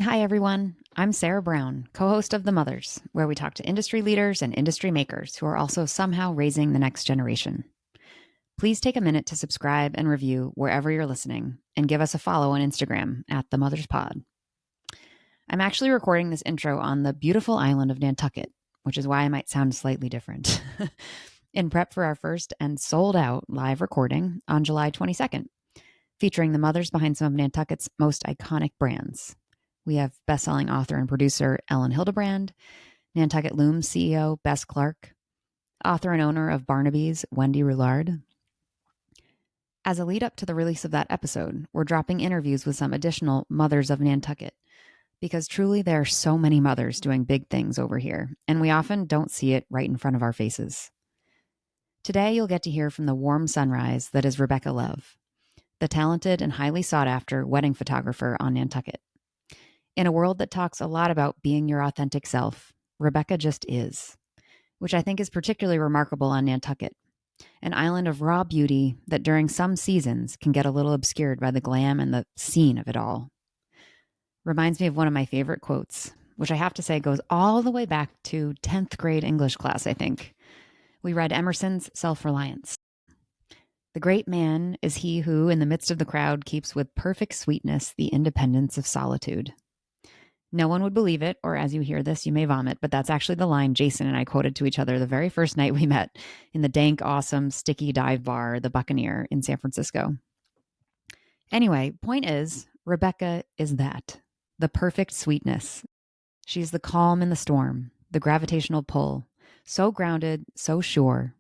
Hi, everyone. I'm Sarah Brown, co-host of The Mothers, where we talk to industry leaders and industry makers who are also somehow raising the next generation. Please take a minute to subscribe and review wherever you're listening and give us a follow on Instagram at The Mothers Pod. I'm actually recording this intro on the beautiful island of Nantucket, which is why I might sound slightly different, in prep for our first and sold out live recording on July 22nd, featuring the mothers behind some of Nantucket's most iconic brands. We have best-selling author and producer Ellen Hildebrand, Nantucket Looms CEO Bess Clark, author and owner of Barnaby's Wendy Roulard. As a lead up to the release of that episode, we're dropping interviews with some additional mothers of Nantucket, because truly there are so many mothers doing big things over here, and we often don't see it right in front of our faces. Today, you'll get to hear from the warm sunrise that is Rebecca Love, the talented and highly sought-after wedding photographer on Nantucket. In a world that talks a lot about being your authentic self, Rebecca just is, which I think is particularly remarkable on Nantucket, an island of raw beauty that during some seasons can get a little obscured by the glam and the scene of it all. Reminds me of one of my favorite quotes, which I have to say goes all the way back to 10th grade English class, I think. We read Emerson's Self-Reliance. The great man is he who, in the midst of the crowd, keeps with perfect sweetness the independence of solitude. No one would believe it, or as you hear this, you may vomit, but that's actually the line Jason and I quoted to each other the very first night we met in the dank, awesome, sticky dive bar, the Buccaneer in San Francisco. Anyway, point is, Rebecca is that, the perfect sweetness. She's the calm in the storm, the gravitational pull, so grounded, so sure.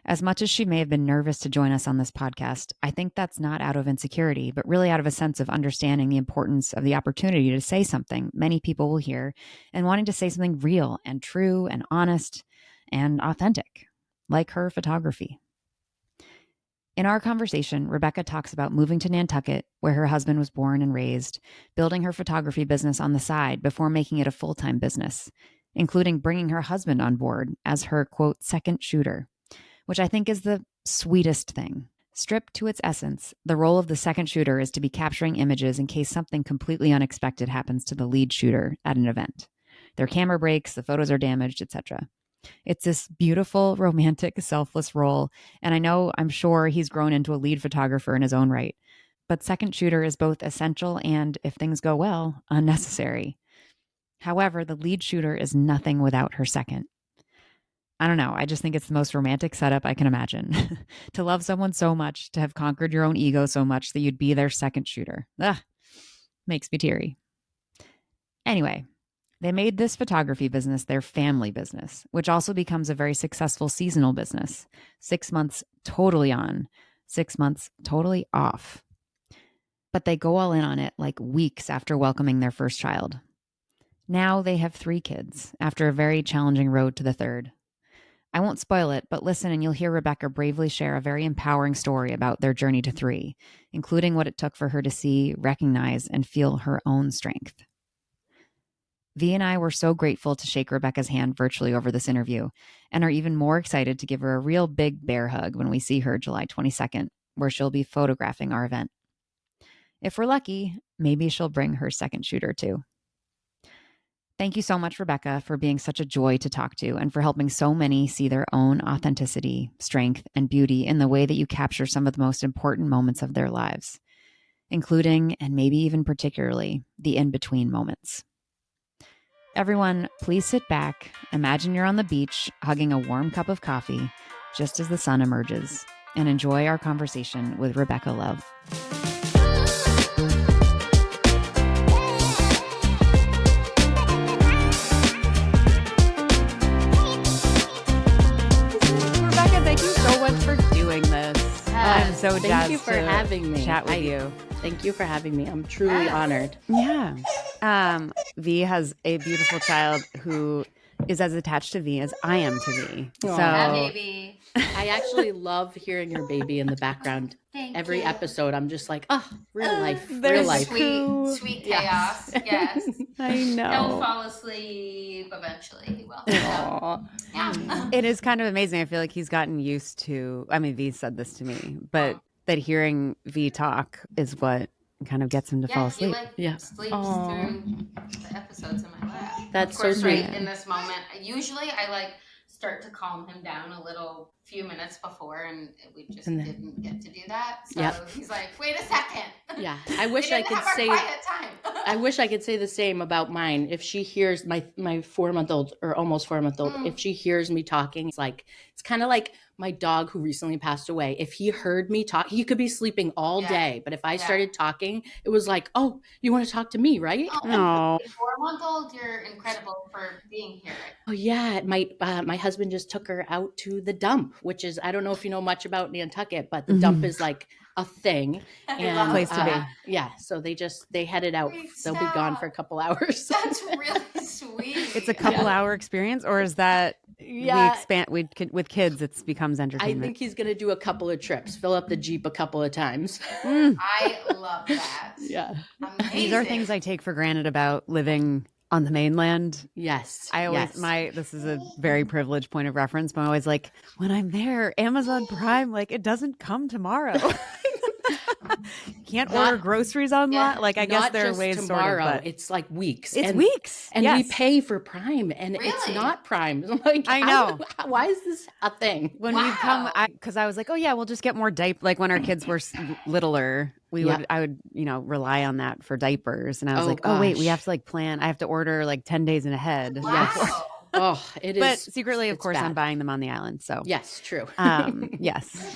As much as she may have been nervous to join us on this podcast, I think that's not out of insecurity, but really out of a sense of understanding the importance of the opportunity to say something many people will hear and wanting to say something real and true and honest and authentic, like her photography. In our conversation, Rebecca talks about moving to Nantucket, where her husband was born and raised, building her photography business on the side before making it a full-time business, including bringing her husband on board as her, quote, second shooter, which I think is the sweetest thing. Stripped to its essence, the role of the second shooter is to be capturing images in case something completely unexpected happens to the lead shooter at an event. Their camera breaks, the photos are damaged, etc. It's this beautiful, romantic, selfless role, and I'm sure he's grown into a lead photographer in his own right. But second shooter is both essential and, if things go well, unnecessary. However, the lead shooter is nothing without her second. I don't know. I just think it's the most romantic setup I can imagine. To love someone so much, to have conquered your own ego so much that you'd be their second shooter. Makes me teary. Anyway, they made this photography business their family business, which also becomes a very successful seasonal business. 6 months totally on, 6 months totally off. But they go all in on it like weeks after welcoming their first child. Now they have 3 kids after a very challenging road to the third. I won't spoil it, but listen and you'll hear Rebecca bravely share a very empowering story about their journey to 3, including what it took for her to see, recognize, and feel her own strength. V and I were so grateful to shake Rebecca's hand virtually over this interview and are even more excited to give her a real big bear hug when we see her July 22nd, where she'll be photographing our event. If we're lucky, maybe she'll bring her second shooter too. Thank you so much, Rebecca, for being such a joy to talk to and for helping so many see their own authenticity, strength, and beauty in the way that you capture some of the most important moments of their lives, including, and maybe even particularly, the in-between moments. Everyone, please sit back, imagine you're on the beach, hugging a warm cup of coffee, just as the sun emerges, and enjoy our conversation with Rebecca Love. I'm so jazzed. Thank you for having me. Chat with you. Thank you for having me. I'm truly honored. Yeah. V has a beautiful child who is as attached to V as I am to V. Aww. So, baby. I actually love hearing your baby in the background. Every episode, I'm just like, real life. Real life. Sweet chaos. Yes. I know. He'll fall asleep eventually. He will. Yeah. It is kind of amazing. I feel like he's gotten used to, V said this to me, but that hearing V talk is what kind of gets him to fall asleep. He like sleeps through the episodes in my lap. That's of course, so sweet. right in this moment, usually I like start to calm him down a little few minutes before, and we just didn't get to do that. So he's like, "Wait a second." Yeah, I wish I could say. I wish I could say the same about mine. If she hears my 4-month-old or almost 4-month-old, if she hears me talking, it's kind of like my dog who recently passed away. If he heard me talk, he could be sleeping all day, but if I started talking, it was like, "Oh, you want to talk to me, right?" Oh, 4-month-old, you're incredible for being here. Oh yeah, my husband just took her out to the dump, which is, I don't know if you know much about Nantucket, but the dump is like a thing and Place to be. Yeah, so they headed out. They'll be gone for a couple hours. That's really sweet. It's a couple hour experience, or is that we expand with kids? It becomes entertainment. I think he's gonna do a couple of trips, fill up the Jeep a couple of times. I love that. Yeah, amazing. These are things I take for granted about living on the mainland. Yes, I always this is a very privileged point of reference, but I'm always like, when I'm there, Amazon Prime, like it doesn't come tomorrow. Can't order groceries online. Like I guess there are ways tomorrow, sort of, but it's like weeks. It's weeks. And we pay for Prime and it's not Prime. I'm like, I know. Why is this a thing? When we've come, because I was like, oh yeah, we'll just get more diaper. Like when our kids were littler, I would, rely on that for diapers. And I was like, oh wait, we have to like plan. I have to order like 10 days in ahead. Wow. Oh, it is. But secretly, of course, I'm buying them on the island. So yes, true. Yes.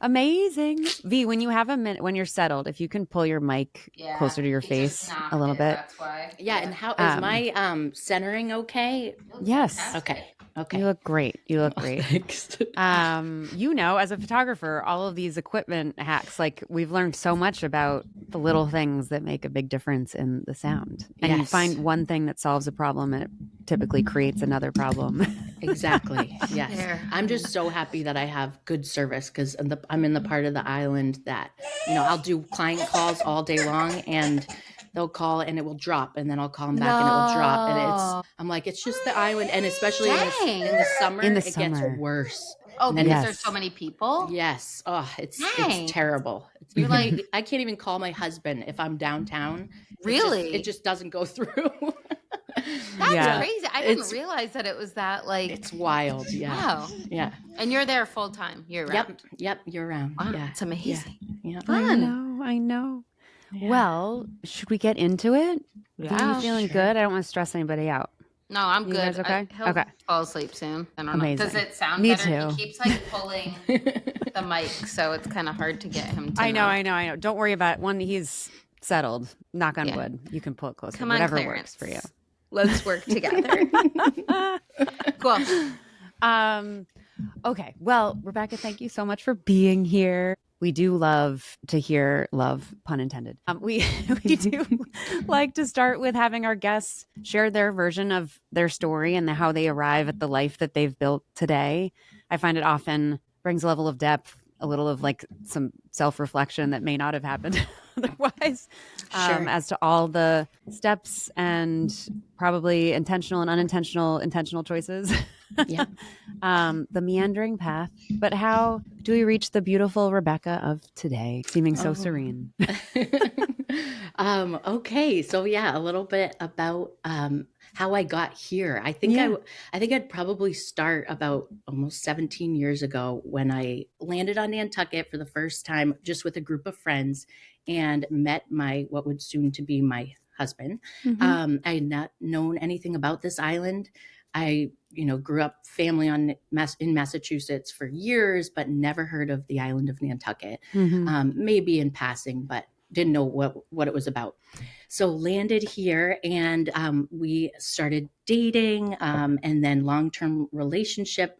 Amazing. V, when you have a minute, when you're settled, if you can pull your mic closer to your face a little bit. That's why. Yeah. And how is my centering okay? Yes. Okay. You look great. Thanks. As a photographer, all of these equipment hacks, like we've learned so much about the little things that make a big difference in the sound. And you find one thing that solves a problem and it typically creates another problem. Exactly. Yes. I'm just so happy that I have good service because I'm in the part of the island that, I'll do client calls all day long and they'll call and it will drop and then I'll call them back and it will drop. And I'm like, it's just the island. And especially in the summer, it gets worse. Oh, because there's so many people? Yes. Oh, it's terrible. You're like, I can't even call my husband if I'm downtown. Really? It just doesn't go through. That's crazy. I didn't realize that it was that it's wild. Yeah. Wow. Yeah. And you're there full time, year round. Yep. Year round. Wow. Yeah. It's amazing. Yeah. Fun. I know. Yeah. Well, should we get into it? Yeah. Are you feeling good? I don't want to stress anybody out. No, I'm good. Guys okay? He'll fall asleep soon. I don't Amazing. know. Does it sound Me better? too. He keeps pulling the mic, so it's kind of hard to get him to I know. Don't worry about it. When he's settled, knock on wood, you can pull it closer. Come on, whatever Clarence. works for you. Let's work together. Cool. Okay. Well, Rebecca, thank you so much for being here. We do love to hear love, pun intended. We do like to start with having our guests share their version of their story and how they arrive at the life that they've built today. I find it often brings a level of depth, a little of like some self-reflection that may not have happened otherwise, as to all the steps and probably intentional and intentional choices. Yeah. The meandering path. But how do we reach the beautiful Rebecca of today, seeming so serene? Okay. So a little bit about how I got here. I think I'd probably start about almost 17 years ago when I landed on Nantucket for the first time, just with a group of friends, and met what would soon to be my husband. Mm-hmm. I had not known anything about this island. I, grew up family in Massachusetts for years, but never heard of the island of Nantucket. Mm-hmm. Maybe in passing, but didn't know what it was about. So landed here and we started dating and then long-term relationship.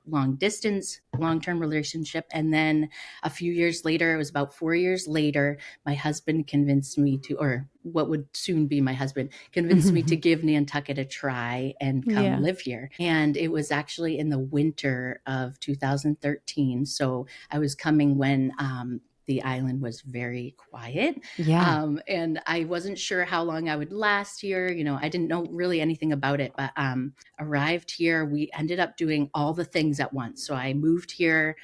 And then a few years later, it was about 4 years later, my husband convinced me or what would soon be my husband, convinced me to give Nantucket a try and come live here. And it was actually in the winter of 2013. So I was coming when the island was very quiet. Yeah. And I wasn't sure how long I would last here. I didn't know really anything about it, but arrived here. We ended up doing all the things at once. So I moved here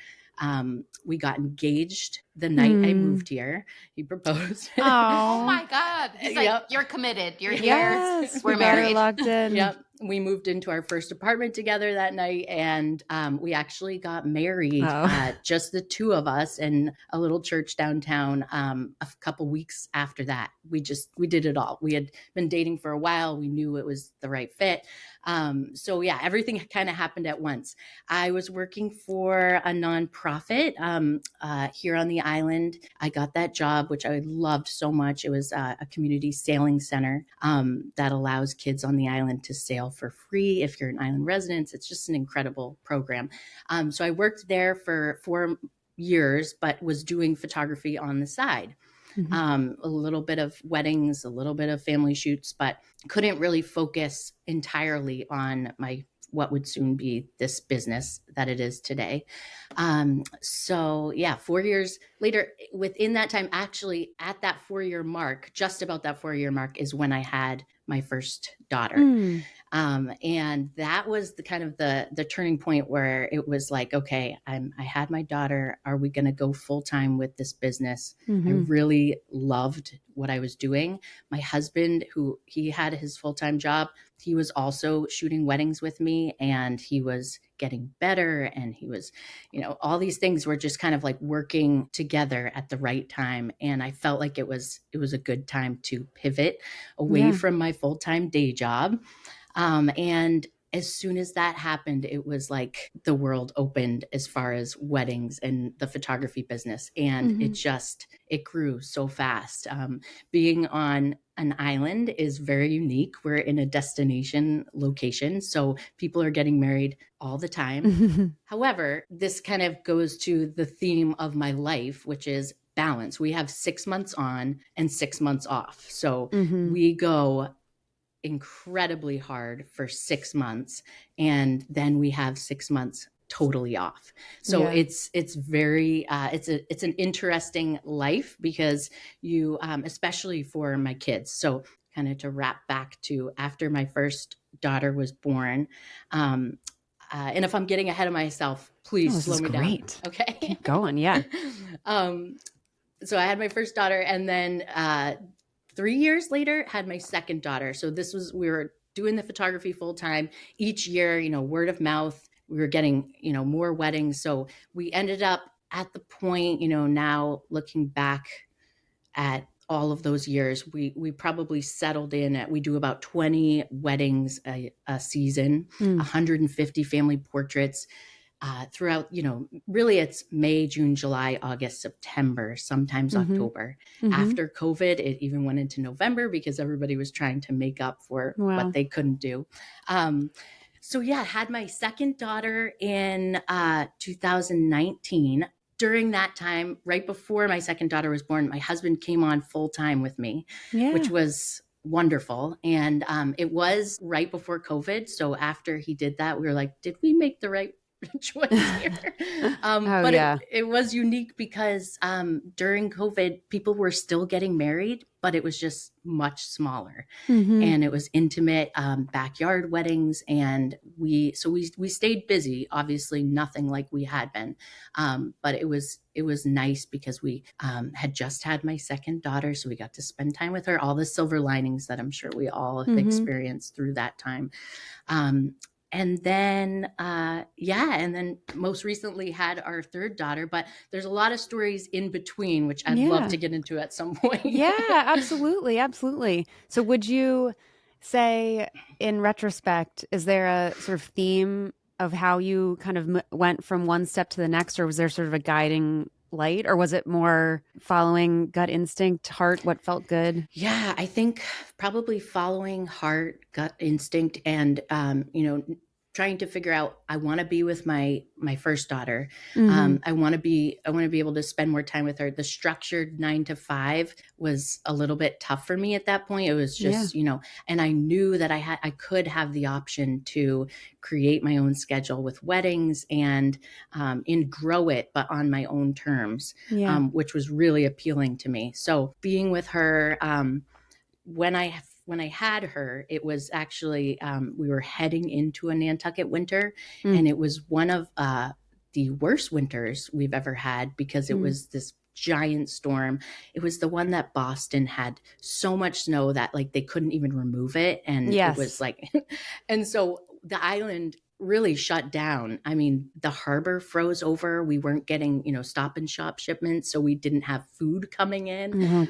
We got engaged the night I moved here. He proposed. Oh my God. He's like, you're committed. You're here. Yes, We're married. Locked in. Yep. We moved into our first apartment together that night, and we actually got married, just the two of us, in a little church downtown. A couple weeks after that, we did it all. We had been dating for a while. We knew it was the right fit. So yeah, everything kind of happened at once. I was working for a nonprofit here on the island. I got that job, which I loved so much. It was a community sailing center that allows kids on the island to sail for free if you're an island resident. It's just an incredible program. So I worked there for 4 years, but was doing photography on the side. A little bit of weddings, a little bit of family shoots, but couldn't really focus entirely on what would soon be this business that it is today. So yeah, 4 years later, within that time, actually at that 4-year mark, just about that 4-year mark, is when I had my first daughter. And that was the kind of the turning point where it was like, okay, I had my daughter. Are we going to go full time with this business? I really loved what I was doing. My husband, he had his full-time job, he was also shooting weddings with me, and he was getting better. And he was, all these things were just kind of like working together at the right time. And I felt like it was a good time to pivot away from my full-time day job. And as soon as that happened, it was like the world opened as far as weddings and the photography business. And it grew so fast. Being on an island is very unique. We're in a destination location, so people are getting married all the time. However, this kind of goes to the theme of my life, which is balance. We have 6 months on and 6 months off. So we go incredibly hard for 6 months, and then we have 6 months totally off. So it's very it's an interesting life, because you especially for my kids. So kind of to wrap back to after my first daughter was born, and if I'm getting ahead of myself, please slow me down. Okay, keep going. Yeah. So I had my first daughter, and then 3 years later had my second daughter. So we were doing the photography full time each year, word of mouth. We were getting, more weddings. So we ended up at the point, now looking back at all of those years, we probably settled in at, we do about 20 weddings a season, 150 family portraits. Throughout, really it's May, June, July, August, September, sometimes October. After COVID, it even went into November because everybody was trying to make up for what they couldn't do. So yeah, had my second daughter in 2019. During that time, right before my second daughter was born, my husband came on full time with me, which was wonderful. And it was right before COVID. So after he did that, we were like, did we make the right choice here? It was unique because during COVID, people were still getting married, but it was just much smaller, and it was intimate backyard weddings. And we stayed busy, obviously nothing like we had been, but it was nice because we had just had my second daughter, so we got to spend time with her, all the silver linings that I'm sure we all have experienced through that time. And then, and then most recently had our third daughter, but there's a lot of stories in between, which I'd love to get into at some point. Yeah, absolutely. Absolutely. So would you say, in retrospect, is there a sort of theme of how you kind of went from one step to the next, or was there sort of a guiding light, or was it more following gut instinct, heart, what felt good? Yeah, I think probably following heart, gut instinct, and trying to figure out, I want to be with my first daughter. I want to be able to spend more time with her. The structured 9 to 5 was a little bit tough for me at that point. It was just, and I knew that I could have the option to create my own schedule with weddings and grow it, but on my own terms, which was really appealing to me. So being with her, when I had her, it was actually, we were heading into a Nantucket winter, and it was one of the worst winters we've ever had because it was this giant storm. It was the one that Boston had so much snow that like they couldn't even remove it. And it was like, and so the island really shut down. I mean, the harbor froze over. We weren't getting, stop and shop shipments. So we didn't have food coming in.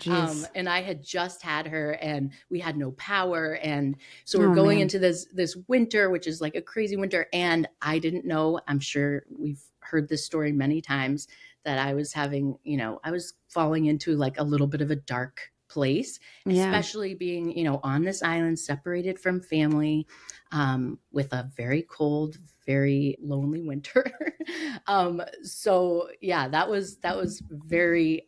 And I had just had her and we had no power. And so we're going into this winter, which is like a crazy winter. And I didn't know, I'm sure we've heard this story many times, that I was having, I was falling into like a little bit of a dark place, especially being, on this island, separated from family, with a very cold, very lonely winter. So yeah, that was very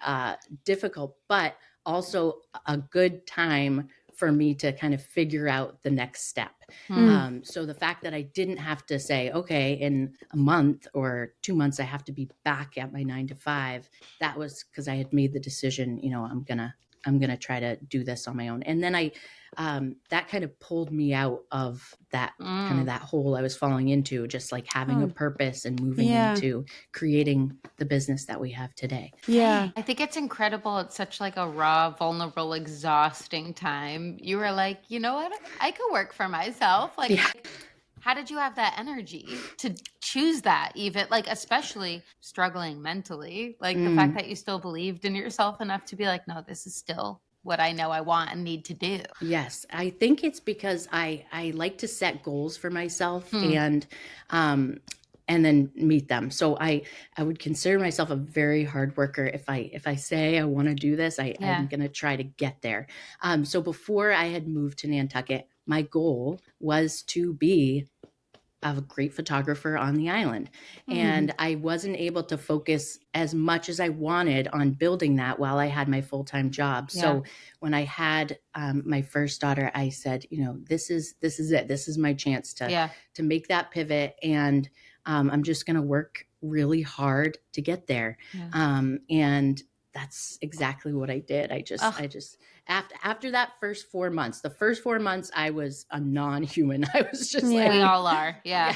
difficult, but also a good time for me to kind of figure out the next step. So the fact that I didn't have to say, okay, in a month or 2 months, I have to be back at my 9 to 5. That was because I had made the decision, I'm going to try to do this on my own. And then that kind of pulled me out of that kind of that hole I was falling into, just like having a purpose and moving into creating the business that we have today. Yeah. I think it's incredible. It's such like a raw, vulnerable, exhausting time. You were like, you know what? I could work for myself. Like, how did you have that energy to choose that, even like, especially struggling mentally, like the fact that you still believed in yourself enough to be like, no, this is still what I know I want and need to do? Yes. I think it's because I like to set goals for myself and then meet them. So I would consider myself a very hard worker. If I say I want to do this, I'm going to try to get there. So before I had moved to Nantucket, my goal was to be a great photographer on the island. And I wasn't able to focus as much as I wanted on building that while I had my full-time job. So when I had my first daughter, I said, this is it. This is my chance to make that pivot. And I'm just going to work really hard to get there. And that's exactly what I did. I just after that first 4 months, the first 4 months, I was a non-human. I was just like, we all are. Yeah.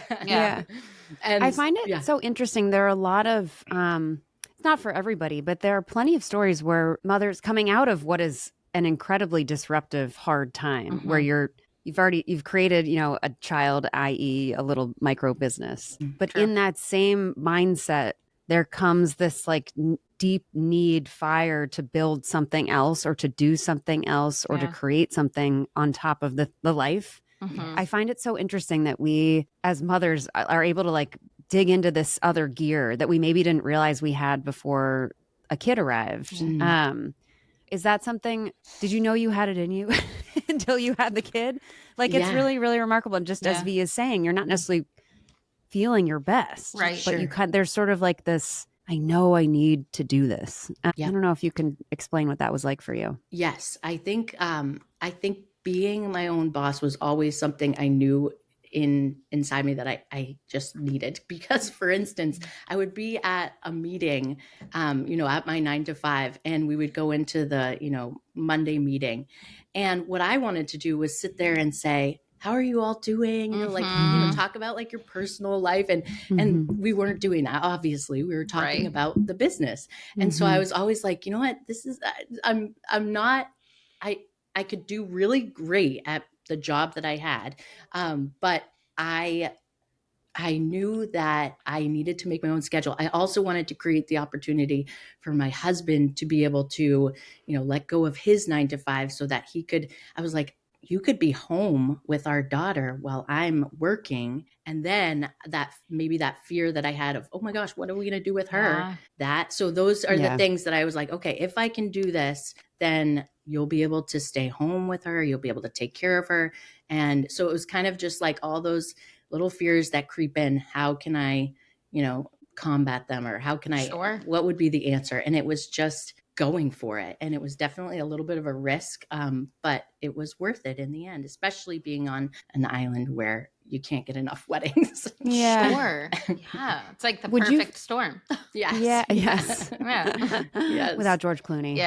And I find it so interesting. There are a lot of, it's not for everybody, but there are plenty of stories where mothers coming out of what is an incredibly disruptive, hard time where you've created, a child, i.e. a little micro business, but in that same mindset, there comes this like deep need, fire to build something else or to do something else or to create something on top of the life. I find it so interesting that we as mothers are able to like dig into this other gear that we maybe didn't realize we had before a kid arrived. Is that something, did you know you had it in you until you had the kid? Like it's really, really remarkable. And just as V is saying, you're not necessarily feeling your best, right? But there's sort of like this, I know I need to do this. I don't know if you can explain what that was like for you. Yes, I think being my own boss was always something I knew inside me that I just needed. Because for instance, I would be at a meeting, at my 9 to 5, and we would go into the, Monday meeting. And what I wanted to do was sit there and say, how are you all doing? Talk about like your personal life. And we weren't doing that. Obviously we were talking about the business. And so I was always like, you know what, this is, I'm not, I could do really great at the job that I had. But I knew that I needed to make my own schedule. I also wanted to create the opportunity for my husband to be able to, let go of his 9 to 5 so that I was like, you could be home with our daughter while I'm working. And then that fear that I had of, oh my gosh, what are we going to do with her? So those are the things that I was like, okay, if I can do this, then you'll be able to stay home with her. You'll be able to take care of her. And so it was kind of just like all those little fears that creep in. How can I, combat them, or how can I, what would be the answer? And it was just going for it. And it was definitely a little bit of a risk, but it was worth it in the end, especially being on an island where you can't get enough weddings. Yeah. It's like the perfect storm. Yes. Yes. Without George Clooney.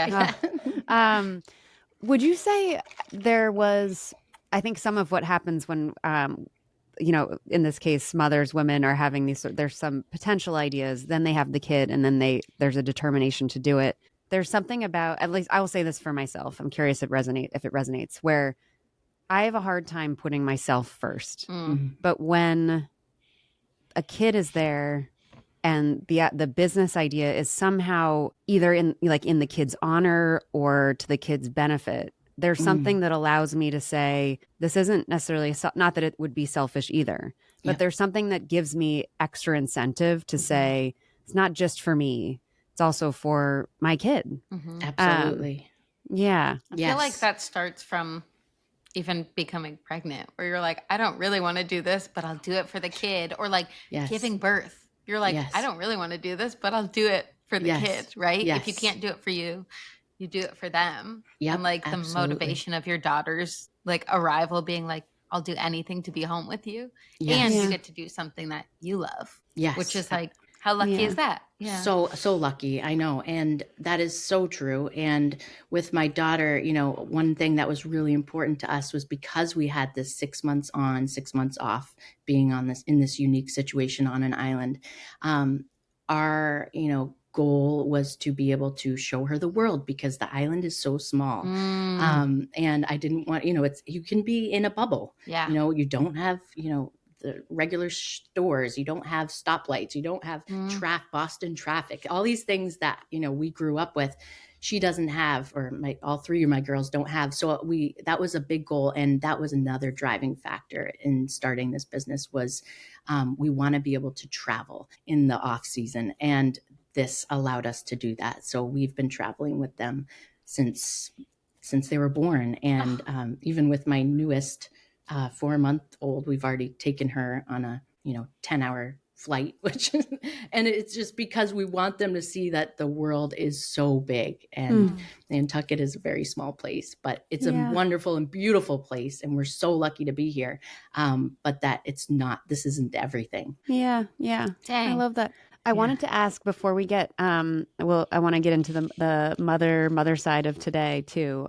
Would you say there was, I think some of what happens when you know, in this case, mothers, women are having these, there's some potential ideas, then they have the kid, and then there's a determination to do it. There's something about, at least I will say this for myself, I'm curious if it resonates, where I have a hard time putting myself first. But when a kid is there and the business idea is somehow either in the kid's honor or to the kid's benefit, there's something that allows me to say, this isn't necessarily, not that it would be selfish either, but there's something that gives me extra incentive to say, it's not just for me, it's also for my kid. Absolutely. Yeah. I feel like that starts from even becoming pregnant, where you're like, I don't really want to do this, but I'll do it for the kid. Or like giving birth. You're like, I don't really want to do this, but I'll do it for the kid, right? If you can't do it for you, you do it for them. And like the motivation of your daughter's like arrival being like, I'll do anything to be home with you. And you get to do something that you love. Which is like, how lucky is that? Yeah. So lucky. I know. And that is so true. And with my daughter, you know, one thing that was really important to us was because we had this 6 months on, 6 months off being in this unique situation on an island. Our, you know, goal was to be able to show her the world because the island is so small. And I didn't want, you know, you can be in a bubble. You know, you don't have, you know, the regular stores, you don't have stoplights, you don't have Boston traffic, all these things that, you know, we grew up with, she doesn't have, or all three of my girls don't have. So that was a big goal. And that was another driving factor in starting this business was we want to be able to travel in the off season. And this allowed us to do that. So we've been traveling with them since they were born. And even with my newest 4-month-old, we've already taken her on a 10-hour flight, and it's just because we want them to see that the world is so big, and Nantucket is a very small place, but it's a wonderful and beautiful place, and we're so lucky to be here. But that this isn't everything. Yeah. Dang. I love that. I wanted to ask before we get, I want to get into the mother side of today too.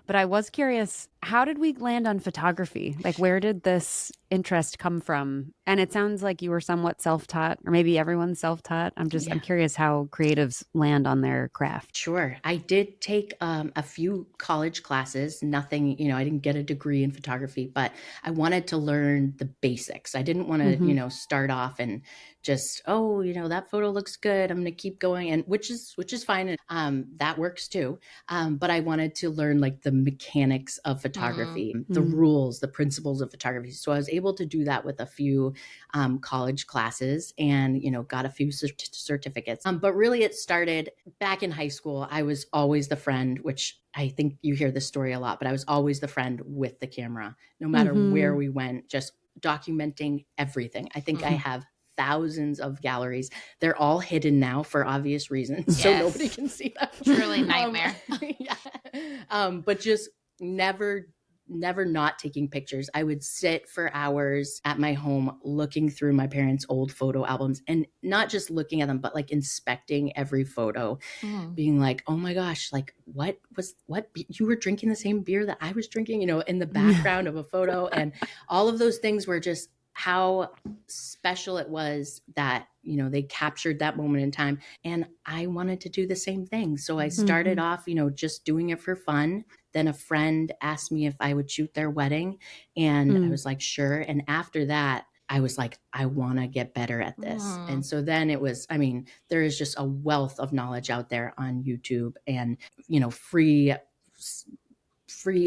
But I was curious, how did we land on photography? Like, where did this interest come from? And it sounds like you were somewhat self-taught, or maybe everyone's self-taught. I'm curious how creatives land on their craft. Sure. I did take a few college classes, nothing, I didn't get a degree in photography, but I wanted to learn the basics. I didn't want to, start off and just, that photo looks good, I'm going to keep going. And which is fine. And that works too. But I wanted to learn like the mechanics of photography, the rules, the principles of photography. So I was able to do that with a few college classes and, got a few certificates. But really it started back in high school. I was always the friend, which I think you hear this story a lot, but I was always the friend with the camera, no matter where we went, just documenting everything. I think I have thousands of galleries. They're all hidden now for obvious reasons, so nobody can see them. Truly nightmare. But just never not taking pictures. I would sit for hours at my home looking through my parents' old photo albums, and not just looking at them, but like inspecting every photo, being like, oh my gosh, like what you were drinking the same beer that I was drinking, in the background of a photo. And all of those things were just how special it was that, they captured that moment in time. And I wanted to do the same thing. So I started off, just doing it for fun. Then a friend asked me if I would shoot their wedding. And I was like, sure. And after that, I was like, I want to get better at this. And so then it was, there is just a wealth of knowledge out there on YouTube and, free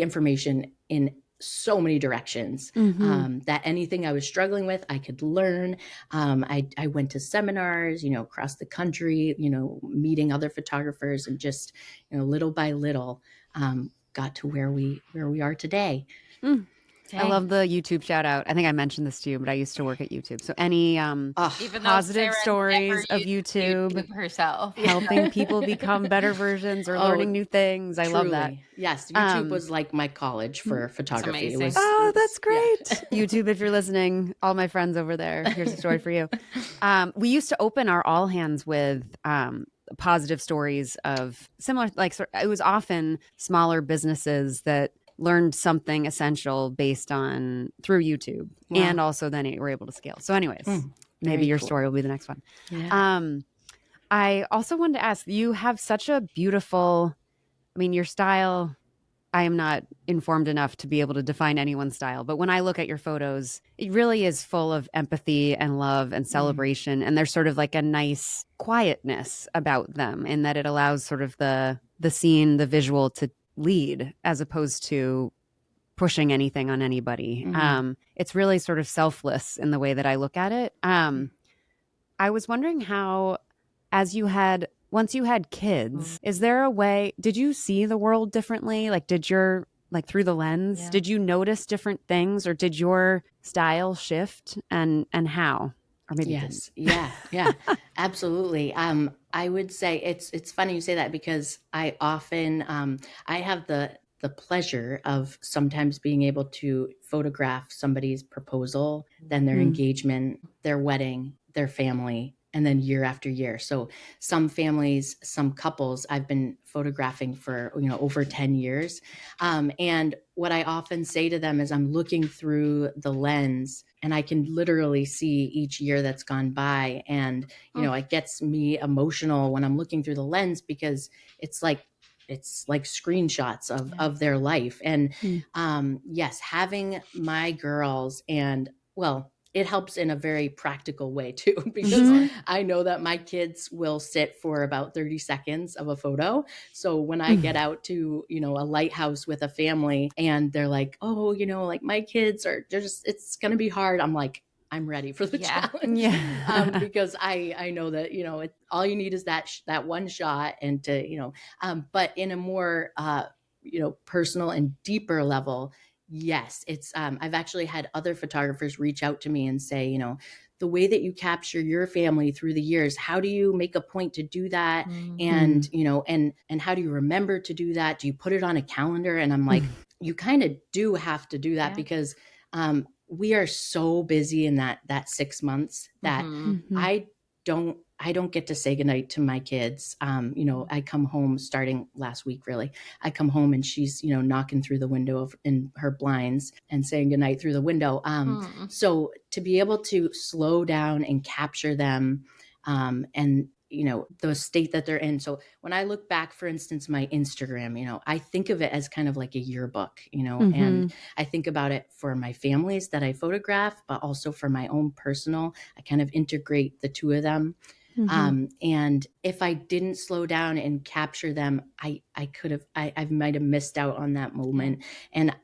information in so many directions, that anything I was struggling with, I could learn. I went to seminars, across the country, meeting other photographers, and just, little by little, got to where we are today. I love the YouTube shout out. I think I mentioned this to you, but I used to work at YouTube. So any positive stories of YouTube herself, helping people become better versions or learning new things. I love that. Yes. YouTube was like my college for photography. It was, that's great. YouTube, if you're listening, all my friends over there, here's a story for you. We used to open our all hands with positive stories of similar, it was often smaller businesses that learned something essential based on through YouTube. Wow. And also then we're able to scale. So anyways, maybe your story will be the next one. Yeah. I also wanted to ask, you have such a beautiful, I mean, your style, I am not informed enough to be able to define anyone's style, but when I look at your photos, it really is full of empathy and love and celebration. And there's sort of like a nice quietness about them in that it allows sort of the scene, the visual to lead as opposed to pushing anything on anybody. It's really sort of selfless in the way that I look at it. I was wondering how, once you had kids, is there a way, did you see the world differently? Like, through the lens, did you notice different things, or did your style shift, and how? Or maybe yes. Yeah. Absolutely. I would say it's funny you say that, because I often, I have the pleasure of sometimes being able to photograph somebody's proposal, then their engagement, their wedding, their family, and then year after year. So some families, some couples I've been photographing for, over 10 years. And what I often say to them is, I'm looking through the lens and I can literally see each year that's gone by. And, it gets me emotional when I'm looking through the lens, because it's like screenshots of their life. And yes, having my girls, and well, it helps in a very practical way too, because I know that my kids will sit for about 30 seconds of a photo. So when I get out to, a lighthouse with a family and they're like, oh, like my kids it's going to be hard. I'm like, I'm ready for the challenge. Because I know that, all you need is that one shot, and to, but in a more, personal and deeper level, yes, it's, I've actually had other photographers reach out to me and say, the way that you capture your family through the years, how do you make a point to do that? And, and how do you remember to do that? Do you put it on a calendar? And I'm like, you kind of do have to do that, because, we are so busy in that 6 months that I don't get to say goodnight to my kids. I come home starting last week, really. I come home and she's, knocking through the window in her blinds and saying goodnight through the window. So to be able to slow down and capture them, and the state that they're in. So when I look back, for instance, my Instagram, I think of it as kind of like a yearbook, and I think about it for my families that I photograph, but also for my own personal. I kind of integrate the two of them. And if I didn't slow down and capture them, I might have missed out on that moment. And,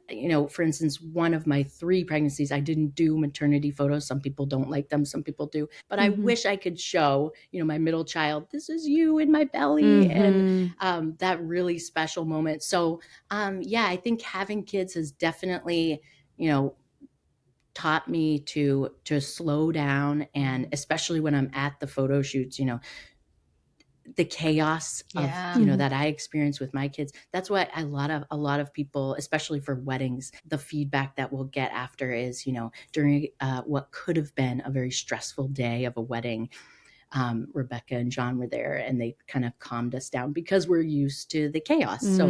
for instance, one of my 3 pregnancies, I didn't do maternity photos. Some people don't like them. Some people do, but I wish I could show, my middle child, this is you in my belly, and that really special moment. So, I think having kids has definitely, taught me to slow down, and especially when I'm at the photo shoots, the chaos of that I experience with my kids. That's why a lot of people, especially for weddings, the feedback that we'll get after is, during what could have been a very stressful day of a wedding, Rebecca and John were there, and they kind of calmed us down, because we're used to the chaos. So,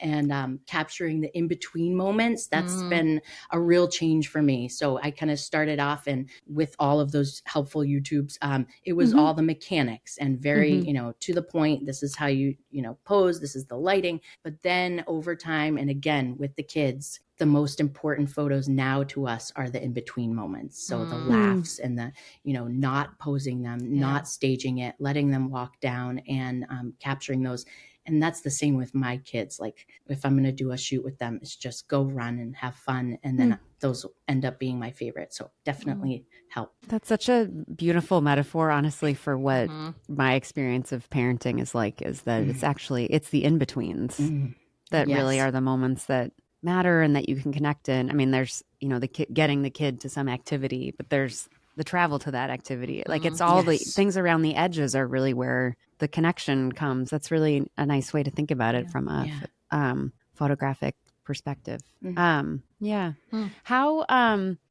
and capturing the in-between moments, that's been a real change for me. So I kind of started off, and with all of those helpful YouTubes, it was all the mechanics and very, to the point. This is how you pose. This is the lighting. But then over time, and again, with the kids, the most important photos now to us are the in-between moments. So the laughs and the, not posing them, not staging it, letting them walk down, and capturing those. And that's the same with my kids. Like, if I'm going to do a shoot with them, it's just go run and have fun. And then those end up being my favorite. So definitely help. That's such a beautiful metaphor, honestly, for what my experience of parenting is like, is that it's the in-betweens that really are the moments that matter and that you can connect in. I mean, there's, getting the kid to some activity, but there's the travel to that activity. Like, it's all the things around the edges are really where the connection comes. That's really a nice way to think about it from a photographic perspective. How,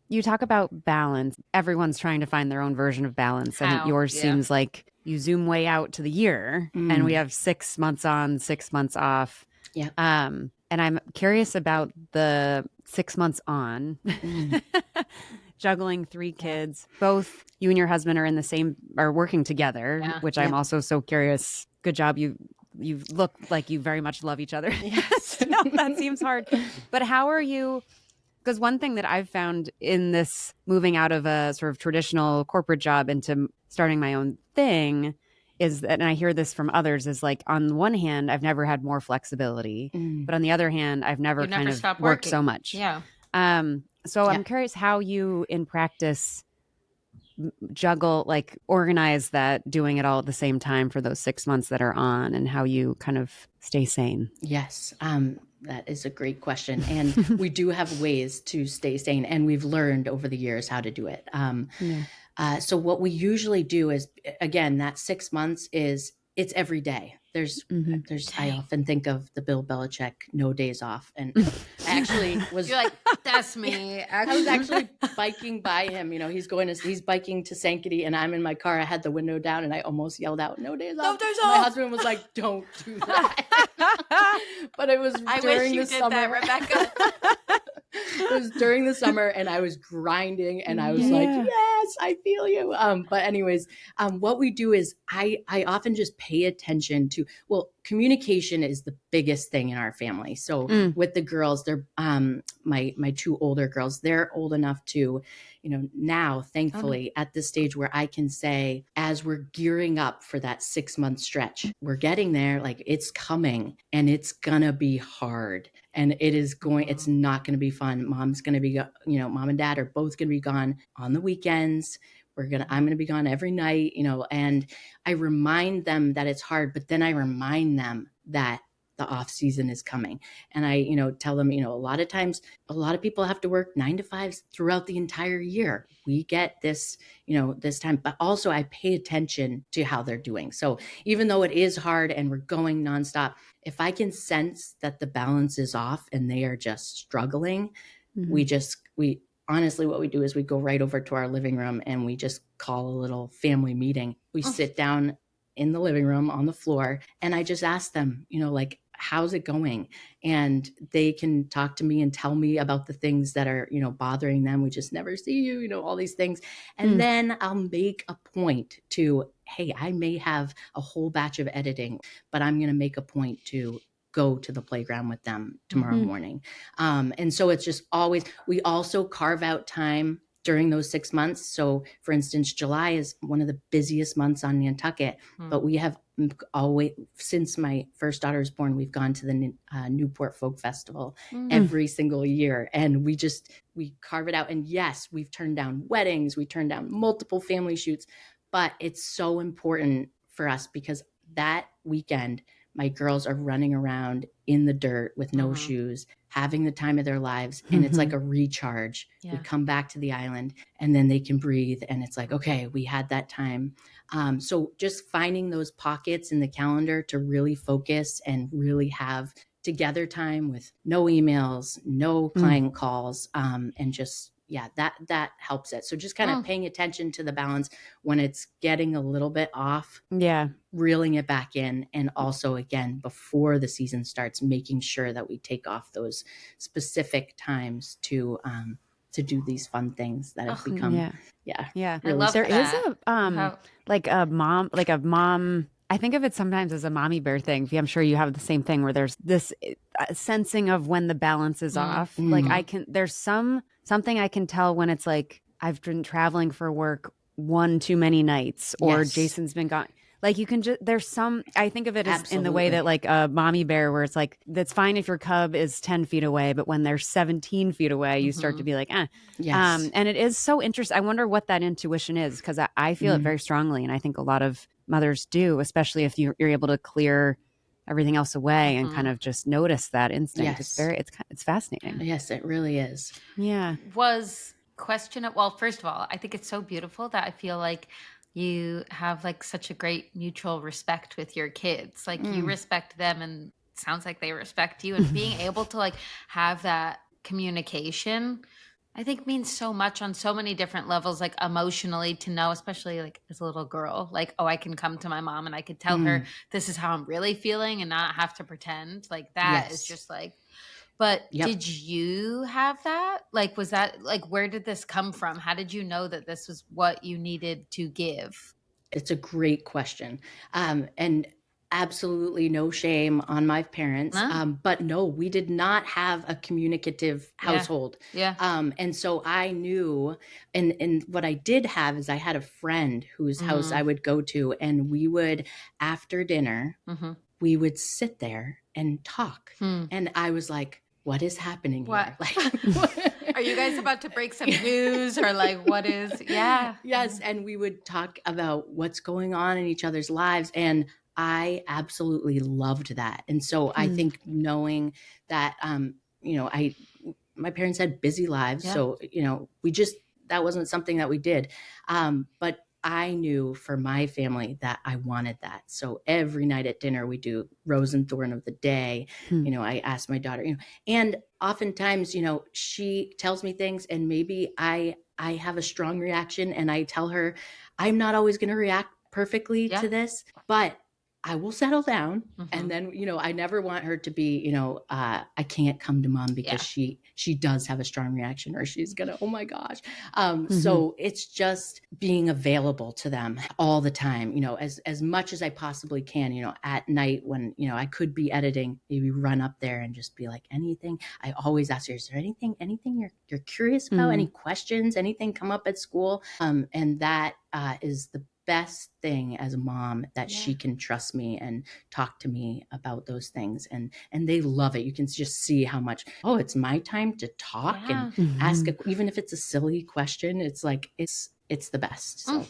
you talk about balance. Everyone's trying to find their own version of balance. I think yours seems like you zoom way out to the year, and we have 6 months on, 6 months off. And I'm curious about the 6 months on, juggling 3 kids. Both you and your husband are working together, which I'm also so curious. Good job. You look like you very much love each other. Yes. So that seems hard. But how are you? Because one thing that I've found in this moving out of a sort of traditional corporate job into starting my own thing is that, and I hear this from others, is like, on the one hand, I've never had more flexibility, but on the other hand, I've never kind of stopped worked working so much. Yeah. So I'm curious how you in practice juggle, like organize that, doing it all at the same time for those 6 months that are on, and how you kind of stay sane. Yes. That is a great question. And we do have ways to stay sane, and we've learned over the years how to do it. So what we usually do is, again, that 6 months it's every day. I often think of the Bill Belichick no days off. And I actually was, you're like, that's me. I was actually biking by him. He's biking to Sankaty, and I'm in my car. I had the window down and I almost yelled out, "No days off." My husband was like, "Don't do that." But it was during the summer. That, Rebecca. It was during the summer, and I was grinding, and I was like, "Yes, I feel you." But anyways, what we do is I often just pay attention to, communication is the biggest thing in our family. So with the girls, they're my 2 older girls, they're old enough to, now thankfully at this stage where I can say, as we're gearing up for that 6-month stretch, we're getting there, like it's coming, and it's gonna be hard. And it's not going to be fun. Mom's going to be, mom and dad are both going to be gone on the weekends. I'm going to be gone every night, and I remind them that it's hard, but then I remind them that the off season is coming. And I, tell them, a lot of times, a lot of people have to work 9 to 5 throughout the entire year. We get this, this time, but also I pay attention to how they're doing. So even though it is hard and we're going nonstop, if I can sense that the balance is off and they are just struggling, we honestly, what we do is we go right over to our living room and we just call a little family meeting. We sit down in the living room on the floor, and I just ask them, like, how's it going? And they can talk to me and tell me about the things that are, bothering them. We just never see you, all these things. And then I'll make a point to, hey, I may have a whole batch of editing, but I'm going to make a point to go to the playground with them tomorrow morning. And so it's just always, we also carve out time during those 6 months. So for instance, July is one of the busiest months on Nantucket, but we have always, since my first daughter was born, we've gone to the Newport Folk Festival every single year. And we carve it out. And yes, we've turned down weddings, we turned down multiple family shoots, but it's so important for us because that weekend, my girls are running around in the dirt with no shoes, having the time of their lives. And it's like a recharge. Yeah. We come back to the island and then they can breathe. And it's like, okay, we had that time. So just finding those pockets in the calendar to really focus and really have together time with no emails, no client calls, and just, that helps it. So just kind of paying attention to the balance when it's getting a little bit off. Yeah. Reeling it back in. And also, again, before the season starts, making sure that we take off those specific times to do these fun things that have become, really, I love there that. is a mom, I think of it sometimes as a mommy bear thing. I'm sure you have the same thing where there's this sensing of when the balance is off. Like there's something I can tell when it's like, I've been traveling for work one too many nights, or Jason's been gone. Like you can just, I think of it as in the way that like a mommy bear, where it's like, that's fine if your cub is 10 feet away, but when they're 17 feet away, you start to be like, Yes. And it is so interesting. I wonder what that intuition is, because I feel it very strongly. And I think a lot of mothers do, especially if you're able to clear everything else away and kind of just notice that instinct. Yes. It's fascinating. Yes, it really is. Yeah. Well, first of all, I think it's so beautiful that I feel like you have like such a great mutual respect with your kids. Like you respect them, and it sounds like they respect you, and being able to like have that communication, I think, means so much on so many different levels, like emotionally, to know, especially like as a little girl, like, oh, I can come to my mom and I could tell her this is how I'm really feeling and not have to pretend. Like that is just like, But Yep. did you have that? Like, was that like, where did this come from? How did you know that this was what you needed to give? It's a great question. And absolutely no shame on my parents. No? But no, we did not have a communicative household. Yeah. And so I knew, and what I did have is I had a friend whose house I would go to, and we would, after dinner, we would sit there and talk. And I was like, what is happening here? Like, are you guys about to break some news, or like, what is? Yeah. Yes. And we would talk about what's going on in each other's lives. And I absolutely loved that. And so I think knowing that, my parents had busy lives. Yeah. So, that wasn't something that we did. But I knew for my family that I wanted that. So every night at dinner, we do rose and thorn of the day. I asked my daughter, and oftentimes, she tells me things, and maybe I have a strong reaction, and I tell her I'm not always going to react perfectly to this, but I will settle down. And then, I never want her to be, I can't come to mom because she does have a strong reaction, or she's gonna, oh my gosh. So it's just being available to them all the time, as much as I possibly can, at night when, I could be editing, maybe run up there and just be like, anything. I always ask her, is there anything you're curious about? Any questions, anything come up at school? And that is the best thing as a mom, that she can trust me and talk to me about those things, and they love it. You can just see how much, it's my time to talk and ask even if it's a silly question. It's like it's the best. So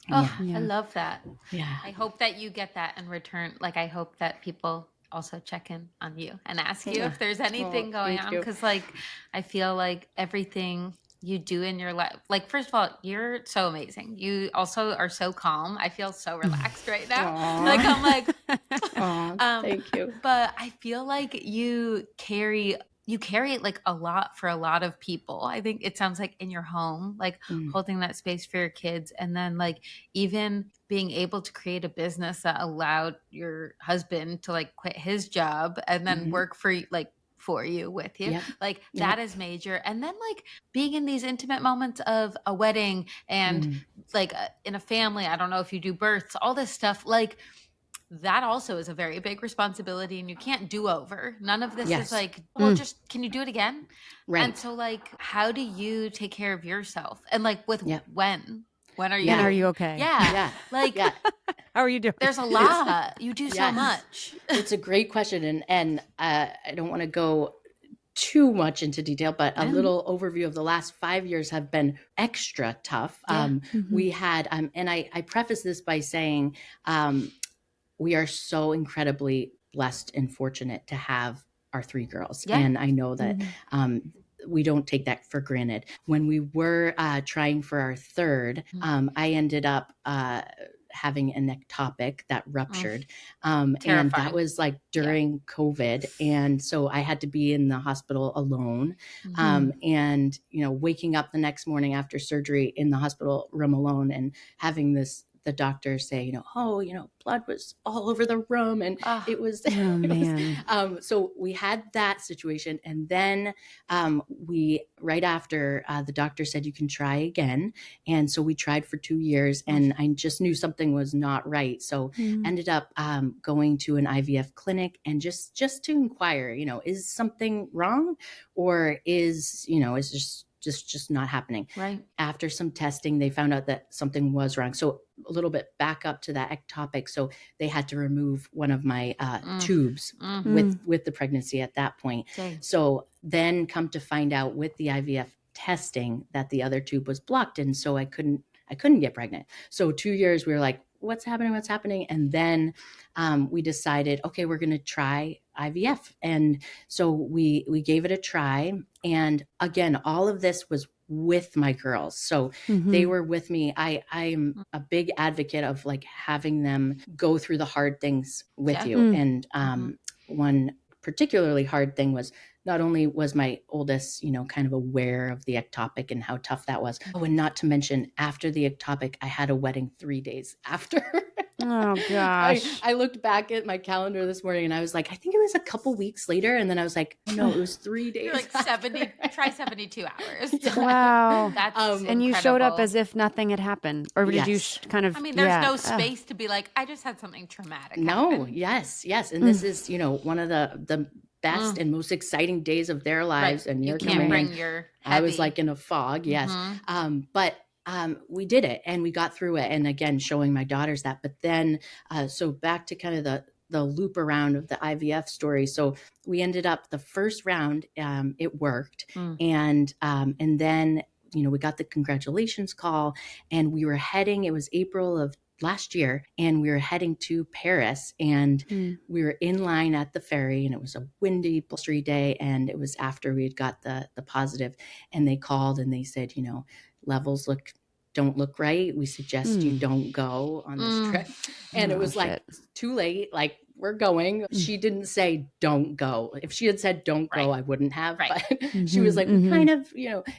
I love that. Yeah. I hope that you get that in return. Like, I hope that people also check in on you and ask you if there's anything going on, because like I feel like everything you do in your life, like, first of all, you're so amazing. You also are so calm. I feel so relaxed right now. Aww. Like, I'm like, thank you. But I feel like you carry it like a lot for a lot of people. I think it sounds like in your home, like holding that space for your kids, and then like even being able to create a business that allowed your husband to like quit his job and then work for you with you. Like that is major. And then like being in these intimate moments of a wedding and like in a family, I don't know if you do births, all this stuff, like that also is a very big responsibility, and you can't do over. None of this is like, well, just, can you do it again? Right. And so like, how do you take care of yourself? And like with when are you? And are you okay? Yeah. Like, how are you doing? There's a lot. You do so much. It's a great question. And I don't want to go too much into detail, but a little overview of the last 5 years have been extra tough. We had, and I preface this by saying, we are so incredibly blessed and fortunate to have our 3 girls. And I know that we don't take that for granted. When we were trying for our 3rd, I ended up having an ectopic that ruptured. And that was like during COVID. And so I had to be in the hospital alone. And, waking up the next morning after surgery in the hospital room alone and having the doctor say, blood was all over the room. And it was, so we had that situation. And then right after, the doctor said, you can try again. And so we tried for 2 years, and I just knew something was not right. So ended up going to an IVF clinic and just to inquire, is something wrong, or is just not happening. Right. After some testing, they found out that something was wrong. So a little bit back up to that ectopic. So they had to remove one of my tubes with the pregnancy at that point. Okay. So then come to find out with the IVF testing that the other tube was blocked. And so I couldn't get pregnant. So 2 years we were like, what's happening? And then we decided, okay, we're going to try IVF. And so we gave it a try. And again, all of this was with my girls. So they were with me. I'm a big advocate of like having them go through the hard things with you. And one particularly hard thing was, not only was my oldest, kind of aware of the ectopic and how tough that was. Oh, and not to mention, after the ectopic, I had a wedding 3 days after. Oh gosh. I looked back at my calendar this morning and I was like, I think it was a couple weeks later. And then I was like, no, it was 3 days. You're like 72 hours. Yeah. Wow. That's and you showed up incredible. as if nothing had happened, or did you Yes. kind of? I mean, there's no space to be like, I just had something traumatic No, happen. yes. And this is, one of the best and most exciting days of their lives. Right. And You you're can't coming bring in. your I was heavy. like in a fog. Yes. But we did it and we got through it. And again, showing my daughters that. But then, so back to kind of the loop around of the IVF story. So we ended up the first round, it worked. And then, we got the congratulations call and we were heading, it was April of last year, and we were heading to Paris, and we were in line at the ferry, and it was a windy, blustery day, and it was after we had got the positive, and they called and they said, levels don't look right. We suggest you don't go on this trip. And it was like, too late. Like, we're going. She didn't say don't go. If she had said don't go, I wouldn't have. Right. But she was like, we kind of,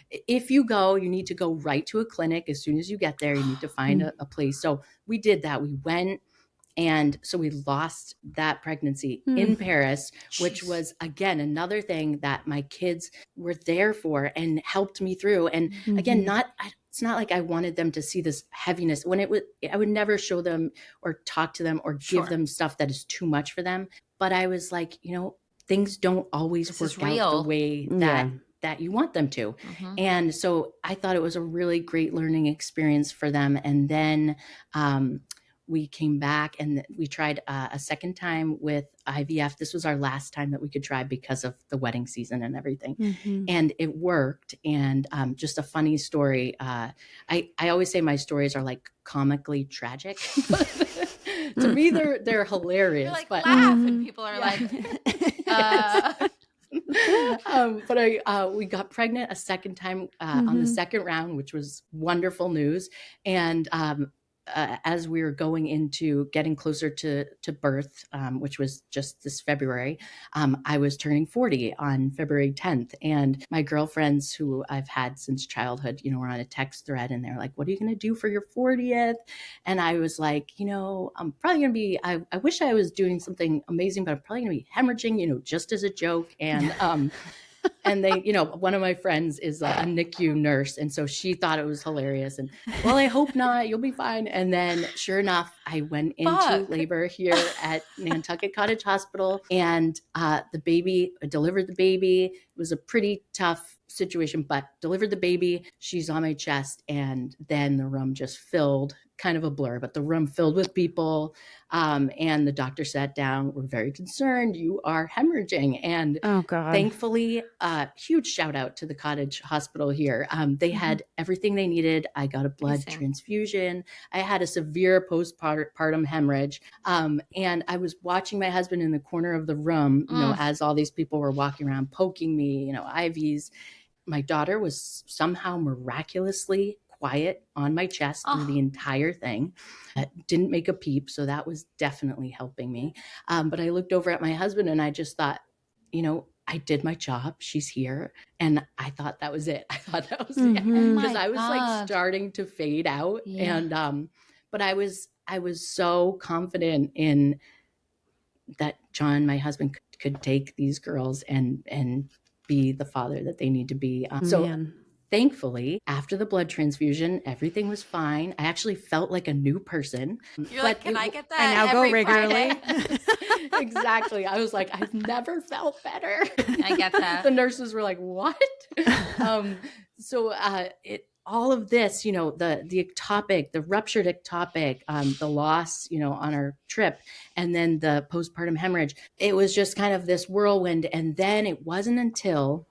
if you go, you need to go right to a clinic. As soon as you get there, you need to find a place. So we did that. We went. And so we lost that pregnancy in Paris, which was, again, another thing that my kids were there for and helped me through. And again, it's not like I wanted them to see this heaviness. I would never show them or talk to them or give them stuff that is too much for them. But I was like, things don't always work out the way that you want them to. And so I thought it was a really great learning experience for them. And then, we came back and we tried a second time with IVF. This was our last time that we could try because of the wedding season and everything. And it worked. And just a funny story. I always say my stories are like comically tragic. To me, they're hilarious. You're like, but laugh, and people are like, but we got pregnant a second time on the second round, which was wonderful news. And as we were going into getting closer to birth, which was just this February, I was turning 40 on February 10th. And my girlfriends who I've had since childhood, were on a text thread and they're like, what are you going to do for your 40th? And I was like, I'm probably going to be, I wish I was doing something amazing, but I'm probably going to be hemorrhaging, just as a joke. And, and they, one of my friends is a NICU nurse. And so she thought it was hilarious. And, well, I hope not. You'll be fine. And then sure enough, I went into labor here at Nantucket Cottage Hospital. And I delivered the baby. It was a pretty tough situation, but delivered the baby. She's on my chest. And then the room just filled, kind of a blur, but the room filled with people. And the doctor sat down. We're very concerned. You are hemorrhaging. And thankfully, huge shout out to the Cottage Hospital here. They had everything they needed. I got a blood transfusion. I had a severe postpartum hemorrhage. And I was watching my husband in the corner of the room, as all these people were walking around poking me, IVs. My daughter was somehow miraculously quiet on my chest through the entire thing. Didn't make a peep. So that was definitely helping me. But I looked over at my husband and I just thought, I did my job. She's here. And I thought that was it. I thought that was it. Because I was like starting to fade out. And, but I was so confident in that John, my husband, could take these girls and be the father that they need to be. Thankfully, after the blood transfusion, everything was fine. I actually felt like a new person. You're like, can I get that? I now go regularly. Exactly. I was like, I've never felt better. I get that. The nurses were like, what? All of this, the ectopic, the ruptured ectopic, the loss, on our trip, and then the postpartum hemorrhage, it was just kind of this whirlwind. And then it wasn't until,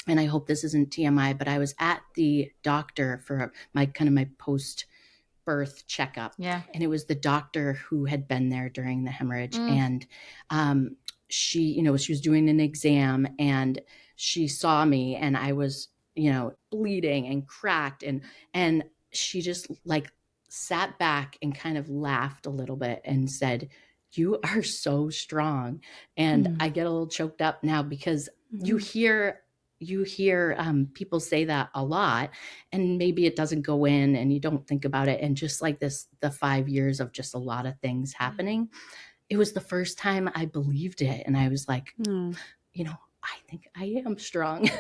and I hope this isn't TMI, but I was at the doctor for my post-birth checkup. Yeah. And it was the doctor who had been there during the hemorrhage. And she was doing an exam and she saw me and I was, bleeding and cracked. And she just like sat back and kind of laughed a little bit and said, you are so strong. And I get a little choked up now because you hear you hear people say that a lot, and maybe it doesn't go in and you don't think about it. And just like this, the 5 years of just a lot of things happening, it was the first time I believed it. And I was like, you know, I think I am strong.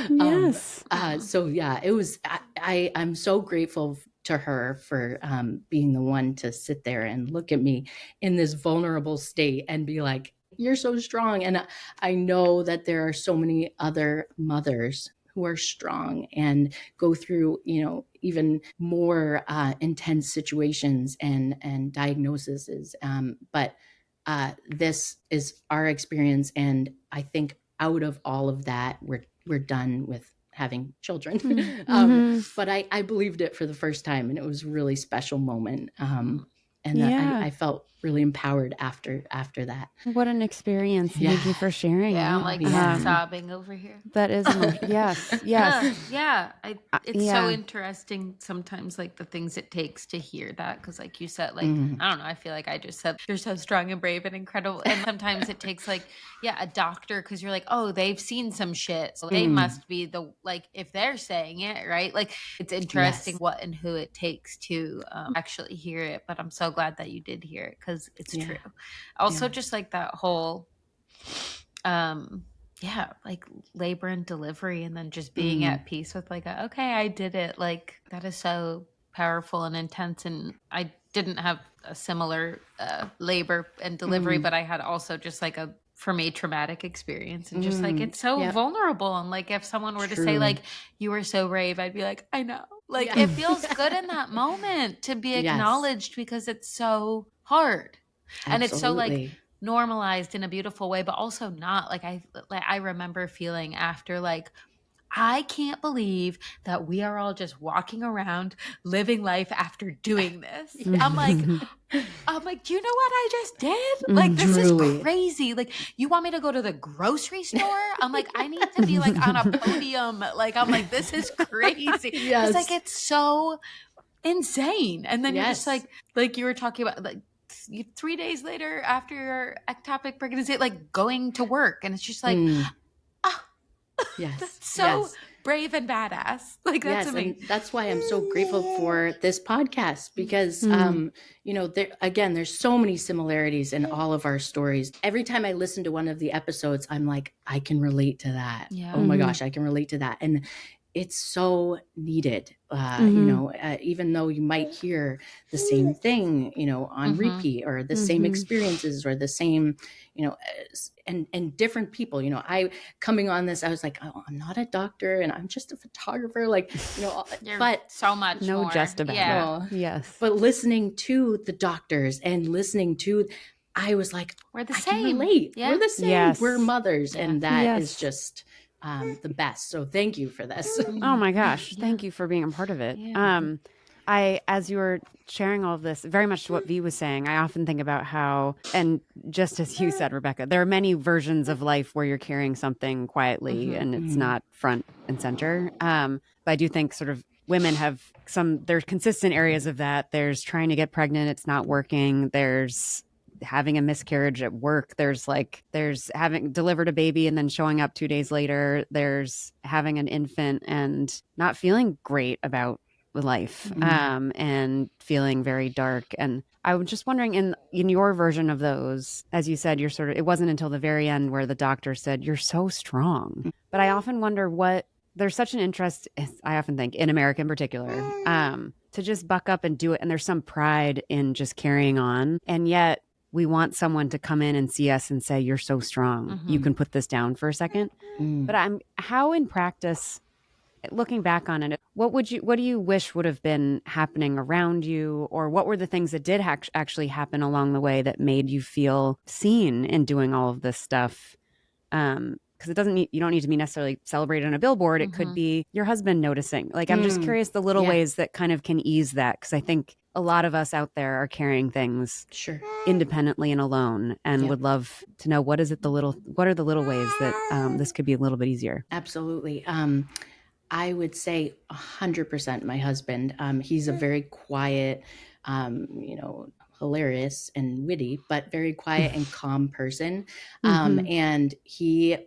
Yes. So yeah, it was, I'm so grateful to her for being the one to sit there and look at me in this vulnerable state and be like, you're so strong. And I know that there are so many other mothers who are strong and go through, you know, even more intense situations and diagnoses. But this is our experience, and I think out of all of that, we're done with having children. But I believed it for the first time, and it was a really special moment. And I felt really empowered after that. What an experience. Yeah. Thank you for sharing. Yeah, I'm like sobbing over here. That is emotional. Yes. Yes. Yeah. It's Yeah. so interesting sometimes, like the things it takes to hear that. Cause like you said, like, I don't know, I feel like I just said, you're so strong and brave and incredible. And sometimes it takes like, a doctor, cause you're like, oh, they've seen some shit. So they must be like, if they're saying it, right? Like it's interesting what and who it takes to actually hear it. But I'm so glad that you did hear it, cause it's true. Also just like that whole, like labor and delivery, and then just being at peace with like, okay, I did it. Like that is so powerful and intense. And I didn't have a similar labor and delivery, but I had also just like for me, traumatic experience, and just like, it's so vulnerable. And like, if someone were to say like, you were so brave, I'd be like, I know. Like it feels good in that moment to be acknowledged, because it's so hard. Absolutely. And it's so like normalized in a beautiful way, but also not. Like I remember feeling after, like, I can't believe that we are all just walking around living life after doing this. I'm like, do you know what I just did? Like, this is crazy. Like, you want me to go to the grocery store? I'm like, I need to be like on a podium. Like, I'm like, this is crazy. It's like, it's so insane. And then you're just like you were talking about, like, 3 days later after your ectopic pregnancy, like going to work. And it's just like, that's so brave and badass. Like, that's amazing. And that's why I'm so grateful for this podcast, because, you know, there's so many similarities in all of our stories. Every time I listen to one of the episodes, I'm like, I can relate to that. Yeah. Oh my gosh, I can relate to that. And it's so needed, you know, even though you might hear the same thing, you know, on repeat, or the same experiences, or the same, you know, and different people, you know, coming on this, I was like, oh, I'm not a doctor and I'm just a photographer. Like, you know, but so much more. Just about it. Yes. But listening to the doctors and listening to, I was like, we're the I same. Can relate. Yeah. We're the same. Yes. We're mothers. Yeah. And that is just the best. So thank you for this. Oh my gosh. Thank you for being a part of it. Yeah. As you were sharing all of this, very much to what V was saying, I often think about how, and just as you said, Rebecca, there are many versions of life where you're carrying something quietly and it's not front and center. But I do think sort of women have there's consistent areas of that. There's trying to get pregnant, it's not working. There's having a miscarriage at work. There's having delivered a baby and then showing up 2 days later. There's having an infant and not feeling great about life, and feeling very dark. And I was just wondering, in your version of those, as you said, you're sort of, it wasn't until the very end where the doctor said, you're so strong. But I often wonder there's such an interest, I often think, in America in particular, to just buck up and do it. And there's some pride in just carrying on. And yet we want someone to come in and see us and say, you're so strong. You can put this down for a second. But how in practice, looking back on it, what do you wish would have been happening around you, or what were the things that did actually happen along the way that made you feel seen in doing all of this stuff? Because you don't need to be necessarily celebrated on a billboard. It could be your husband noticing. Like, I'm just curious the little ways that kind of can ease that, because I think a lot of us out there are carrying things independently and alone, and would love to know what are the little ways that this could be a little bit easier. Absolutely. I would say 100% my husband. He's a very quiet, you know, hilarious and witty, but very quiet and calm person. And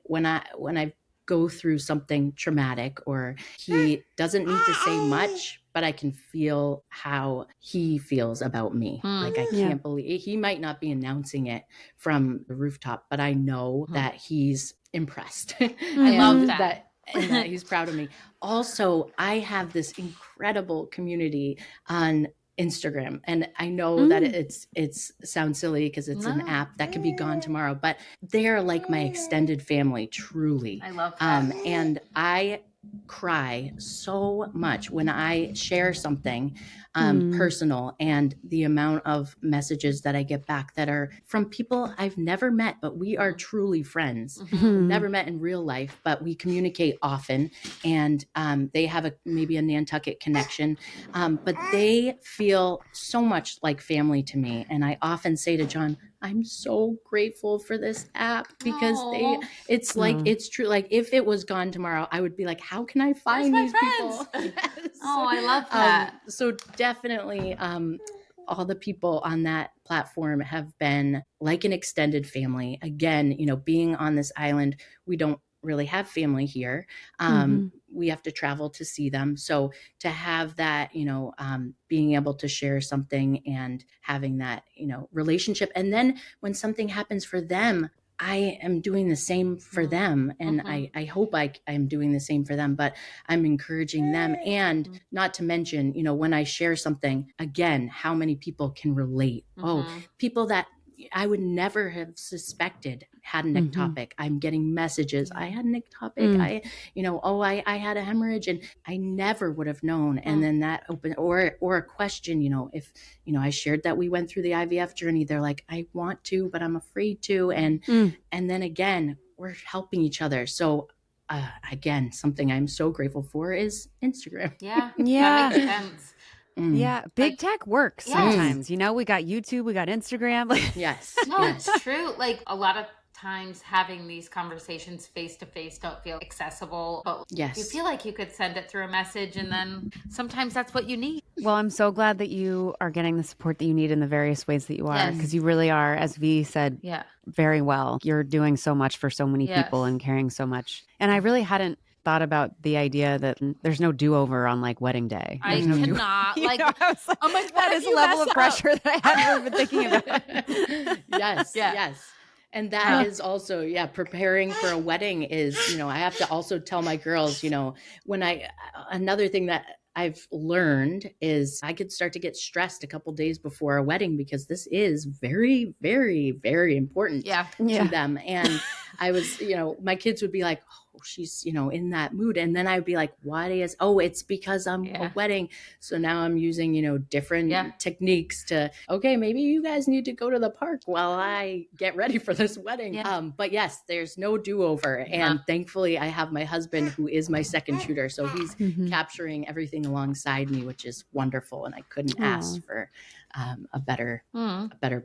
when I go through something traumatic, or he doesn't need to say much, but I can feel how he feels about me. Like, I can't believe he might not be announcing it from the rooftop, but I know that he's impressed. I love that. And that he's proud of me. Also, I have this incredible community on Instagram, and I know that it's sounds silly because it's an app that could be gone tomorrow, but they're like my extended family, truly. I love that. And I cry so much when I share something personal, and the amount of messages that I get back that are from people I've never met, but we are truly friends. We've never met in real life, but we communicate often, and they have maybe a Nantucket connection, but they feel so much like family to me. And I often say to John, I'm so grateful for this app, because it's like, it's true. Like, if it was gone tomorrow, I would be like, how can I find these people? Yes. Oh, I love that. So definitely, all the people on that platform have been like an extended family. Again, being on this island, we don't really have family here. We have to travel to see them. So to have that, being able to share something and having that, relationship. And then when something happens for them, I am doing the same for them. And I hope I am doing the same for them, but I'm encouraging them. And not to mention, when I share something, again, how many people can relate? Oh, people that I would never have suspected had an ectopic. I'm getting messages. I had an ectopic. I had a hemorrhage, and I never would have known. And then that opened, or a question, if, I shared that we went through the IVF journey, they're like, I want to, but I'm afraid to. And then again, we're helping each other. So again, something I'm so grateful for is Instagram. Yeah. That makes sense. Yeah, big tech works sometimes. We got YouTube, we got Instagram. Yes. No, it's true. Like, a lot of times having these conversations face to face don't feel accessible, but you feel like you could send it through a message, and then sometimes that's what you need. Well, I'm so glad that you are getting the support that you need in the various ways that you are, because you really are, as V said, very well. You're doing so much for so many people and caring so much. And I really hadn't thought about the idea that there's no do-over on like wedding day. I cannot. I'm like, that is a level of pressure that I hadn't really been thinking about. Yes. And that is also, preparing for a wedding is, I have to also tell my girls, another thing that I've learned is I could start to get stressed a couple days before a wedding, because this is very, very, very important to them. And I was, my kids would be like, oh, she's, in that mood. And then I'd be like, it's because I'm a wedding. So now I'm using, different techniques to, okay, maybe you guys need to go to the park while I get ready for this wedding. But yes, there's no do-over. And thankfully I have my husband, who is my second shooter. So he's capturing everything alongside me, which is wonderful. And I couldn't ask for a better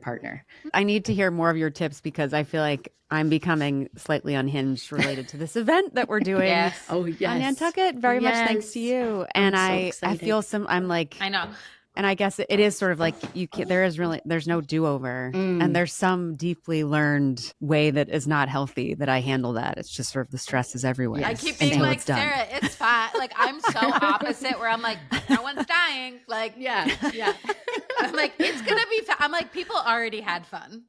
partner. I need to hear more of your tips, because I feel like I'm becoming slightly unhinged related to this event that we're doing on Nantucket. Very much thanks to you. And I feel I'm like, I know. And I guess it is sort of like there's no do-over, and there's some deeply learned way that is not healthy that I handle that. It's just sort of the stress is everywhere. I keep being like, Sarah, it's fine. Like, I'm so opposite, where I'm like, no one's dying. Like, I'm like, it's going to be fun. I'm like, people already had fun.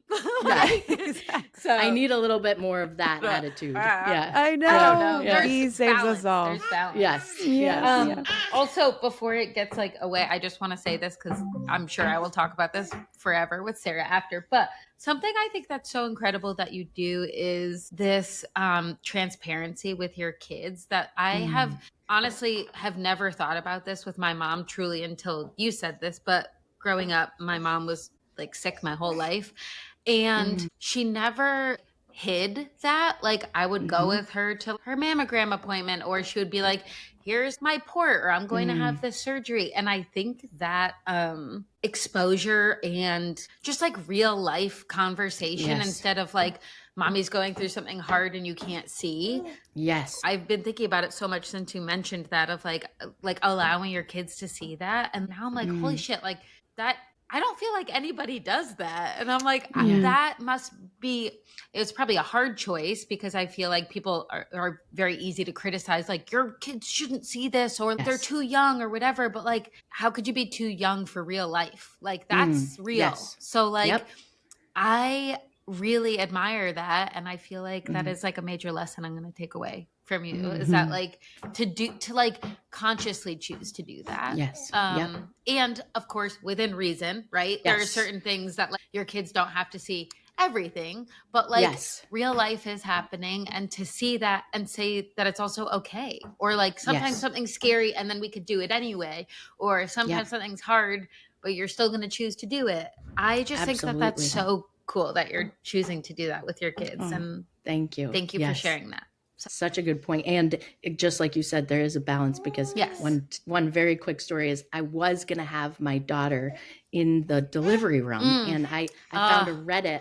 So I need a little bit more of that attitude. I know. He saves us all. There's balance. Yes. Also, before it gets away, I just want to say this, because I'm sure I will talk about this forever with Sarah after, but something I think that's so incredible that you do is this transparency with your kids that I have honestly have never thought about this with my mom truly until you said this. But growing up, my mom was like sick my whole life, and she never hid that. Like, I would go with her to her mammogram appointment, or she would be like, here's my port, or I'm going to have this surgery. And I think that exposure and just like real life conversation instead of like, mommy's going through something hard and you can't see. Yes. I've been thinking about it so much since you mentioned that, of like allowing your kids to see that. And now I'm like, holy shit, like that. I don't feel like anybody does that. And I'm like, that must it was probably a hard choice because I feel like people are very easy to criticize, like your kids shouldn't see this or they're too young or whatever. But like, how could you be too young for real life? Like that's real. Yes. So like, I really admire that. And I feel like that is like a major lesson I'm going to take away from you is that like to like consciously choose to do that. Yes. And of course, within reason, right? There are certain things that like your kids don't have to see everything, but like real life is happening, and to see that and say that it's also okay. Or like sometimes something's scary and then we could do it anyway. Or sometimes something's hard, but you're still going to choose to do it. I just think that that's so cool that you're choosing to do that with your kids. And thank you. Thank you for sharing that. Such a good point. And just like you said, there is a balance because one very quick story is I was going to have my daughter in the delivery room and I found a Reddit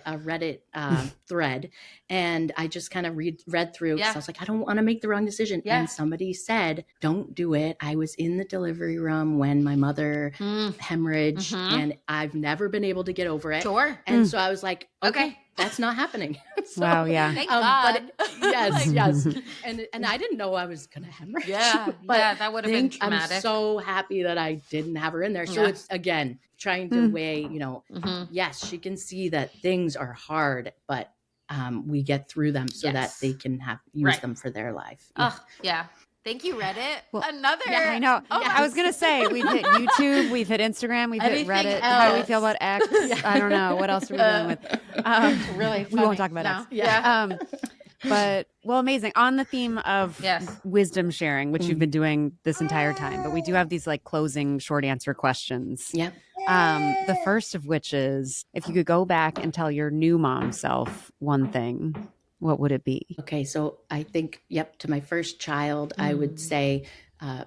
thread and I just kind of read through because I was like, I don't want to make the wrong decision. And somebody said, don't do it. I was in the delivery room when my mother hemorrhaged and I've never been able to get over it. And so I was like, okay. That's not happening. So, wow, yeah. Thank God. But yes. And I didn't know I was going to hemorrhage. But that would have been traumatic. I'm so happy that I didn't have her in there. So it's, again, trying to weigh, yes, she can see that things are hard, but we get through them so that they can use them for their life. Thank you, Reddit. Well, Another. I know. I was going to say, we've hit YouTube, we've hit Instagram, we've hit Reddit. How do we feel about X? I don't know. What else are we dealing with? Really funny. We won't talk about X. But, well, amazing. On the theme of wisdom sharing, which you've been doing this entire time, but we do have these like closing short answer questions. The first of which is, if you could go back and tell your new mom self one thing, what would it be? Okay, so I think, to my first child, I would say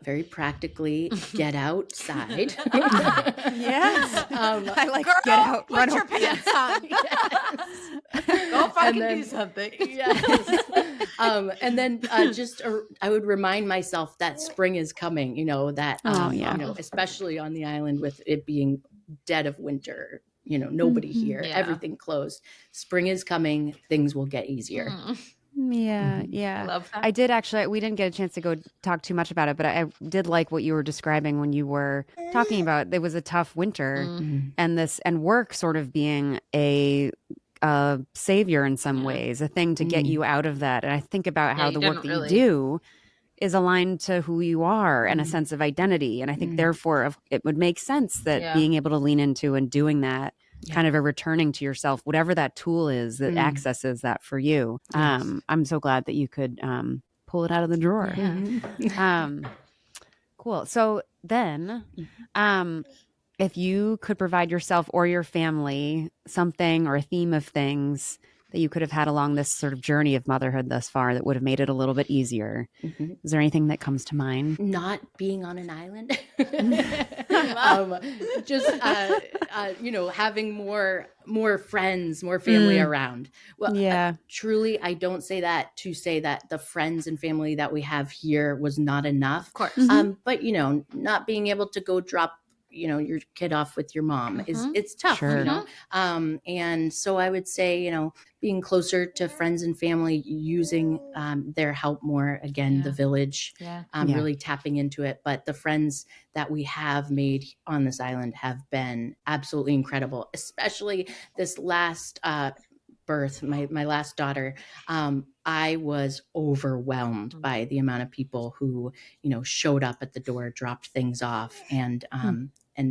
very practically, get outside. Yes. I like girl, get out, put your pants on. Go fucking do something. And then I would remind myself that spring is coming, that, especially on the island with it being dead of winter, nobody here, everything closed. Spring is coming. Things will get easier. Yeah. Love that. I did actually, we didn't get a chance to go talk too much about it, but I did like what you were describing when you were talking about it was a tough winter and work sort of being a savior in some ways, a thing to get you out of that. And I think about how the work that you do is aligned to who you are and a sense of identity. And I think therefore it would make sense that being able to lean into and doing that kind of a returning to yourself, whatever that tool is that accesses that for you. I'm so glad that you could pull it out of the drawer. Cool. So then if you could provide yourself or your family something or a theme of things that you could have had along this sort of journey of motherhood thus far that would have made it a little bit easier. Is there anything that comes to mind? Not being on an island. Having more friends, more family around. Well, truly, I don't say that to say that the friends and family that we have here was not enough. Of course. But not being able to go drop your kid off with your mom it's tough, and so I would say, being closer to friends and family, using their help more, again, the village, really tapping into it. But the friends that we have made on this island have been absolutely incredible, especially this last birth, my last daughter. I was overwhelmed by the amount of people who, showed up at the door, dropped things off, and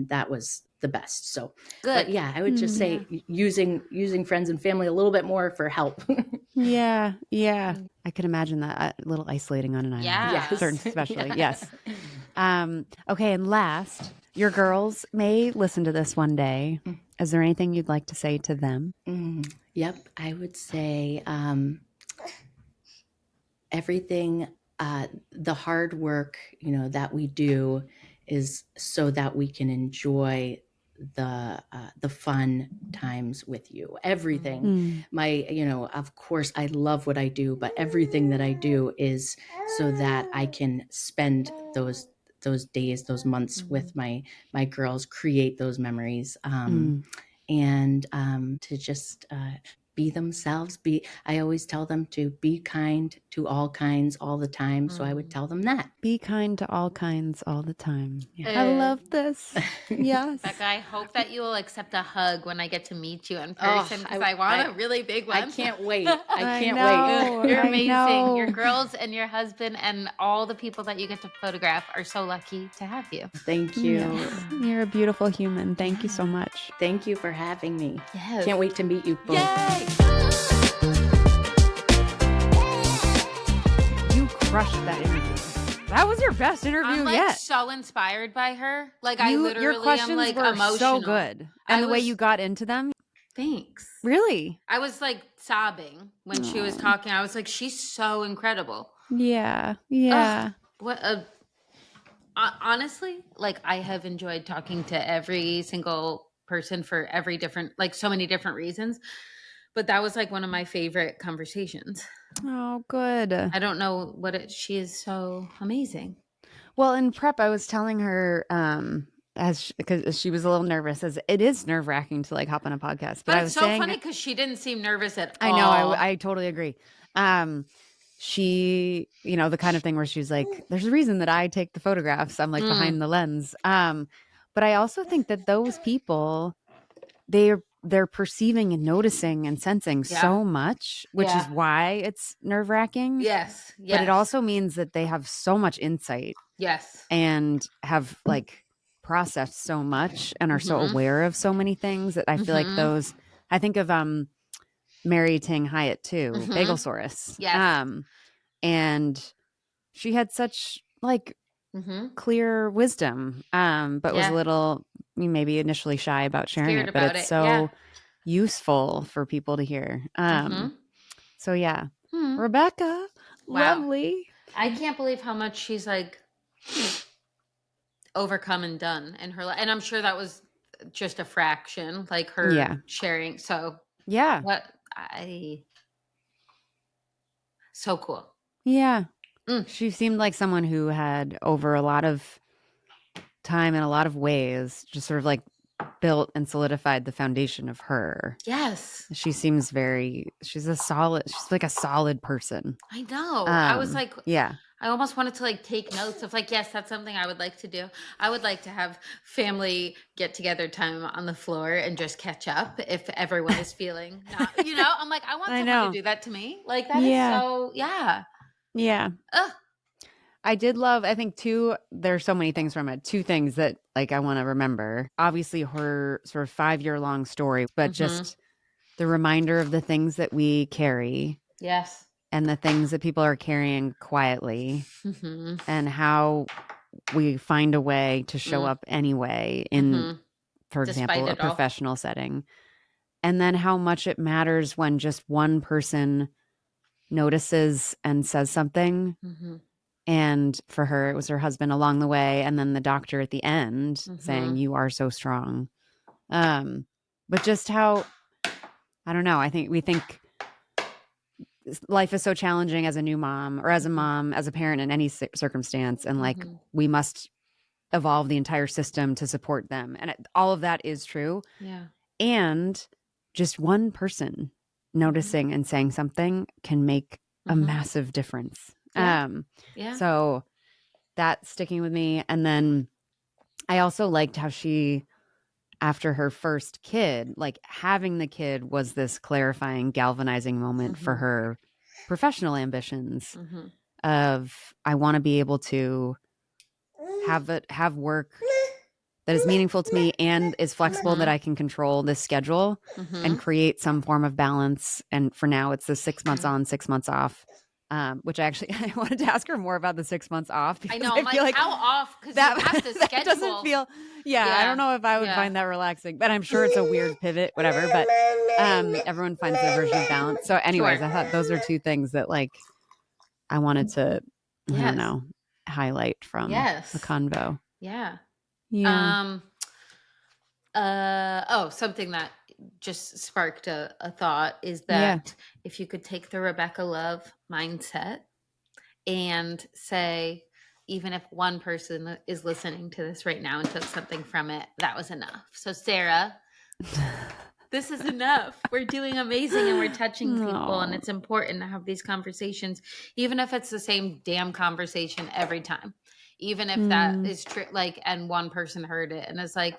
that was the best. So, good. But I would just say using friends and family a little bit more for help. Yeah. I could imagine that a little isolating on an island. Especially. Yes. Okay. And last, your girls may listen to this one day. Is there anything you'd like to say to them? Yep. I would say everything, the hard work, that we do is so that we can enjoy the fun times with you. Everything. Of course, I love what I do, but everything that I do is so that I can spend those days, those months with my girls, create those memories, and to just be themselves. I always tell them to be kind to all kinds all the time. So I would tell them that. Be kind to all kinds all the time. I love this. Yes. Becca, I hope that you will accept a hug when I get to meet you in person, because I want a really big one. I can't wait. I can't know. wait. You're amazing. know. Your girls and your husband and all the people that you get to photograph are so lucky to have you. Thank you. Yes. You're a beautiful human. Thank you so much. Thank you for having me. Yes. Can't wait to meet you both. Yay! You crushed that interview. That was your best interview I'm like yet. so inspired by her. Like I literally your questions am like were emotional. so good, and the way you got into them. Thanks. Really? I was like sobbing when she was talking. I was like, she's so incredible. Yeah. Yeah. What a honestly, like I have enjoyed talking to every single person for every different, like so many different reasons. But that was like one of my favorite conversations. Oh, good. I don't know she is so amazing. Well, in prep, I was telling her, because she was a little nervous, as it is nerve wracking to like hop on a podcast. But I it's was so saying, funny because she didn't seem nervous at I all. know, I totally agree. She, the kind of thing where she's like, there's a reason that I take the photographs. I'm like behind the lens. But I also think that those people, they're perceiving and noticing and sensing so much, which is why it's nerve wracking. Yes. But it also means that they have so much insight. Yes. And have like processed so much and are so aware of so many things that I feel like those, I think of Mary Ting Hyatt too, Bagelsaurus. Yes. And she had such like clear wisdom, but was a little maybe initially shy about sharing Scared it, but about it's it. so useful for people to hear. So yeah, Rebecca, Wow. lovely. I can't believe how much she's like overcome and done in her life. And I'm sure that was just a fraction, like her sharing. So yeah, so cool. Yeah. She seemed like someone who had, over a lot of time in a lot of ways, just sort of like built and solidified the foundation of her. Yes. She seems she's like a solid person. I know. I was like, yeah. I almost wanted to like take notes of like, yes, that's something I would like to do. I would like to have family get together time on the floor and just catch up if everyone is feeling not, I'm like, I want someone to do that to me. Like that is so, yeah. Yeah. Ugh. I did love, I think there's so many things from it. Two things that like I want to remember. Obviously her sort of 5-year long story, but just the reminder of the things that we carry. Yes. And the things that people are carrying quietly, and how we find a way to show up anyway in, for example, a professional setting. And then how much it matters when just one person notices and says something. And for her, it was her husband along the way. And then the doctor at the end saying, you are so strong. But just how, I don't know, we think life is so challenging as a new mom or as a mom, as a parent in any circumstance. And like, we must evolve the entire system to support them. And all of that is true. Yeah. And just one person noticing and saying something can make a massive difference. So that's sticking with me. And then I also liked how she, after her first kid, like having the kid was this clarifying, galvanizing moment for her professional ambitions of, I want to be able to have work that is meaningful to me and is flexible, that I can control this schedule and create some form of balance. And for now it's the 6 months on, 6 months off. Which I wanted to ask her more about the 6 months off. I know. I'm like, how off? Because you have to schedule. That doesn't feel. Yeah, I don't know if I would find that relaxing, but I'm sure it's a weird pivot, whatever. But everyone finds their version of balance. So, anyways, I thought those are two things that like I wanted to, I don't know, highlight from the convo. Yeah. Yeah. Something that just sparked a thought is that if you could take the Rebecca Love mindset and say, even if one person is listening to this right now and took something from it, that was enough. So Sarah, this is enough. We're doing amazing and we're touching people. And it's important to have these conversations, even if it's the same damn conversation every time. Even if that is true, like, and one person heard it and it's like,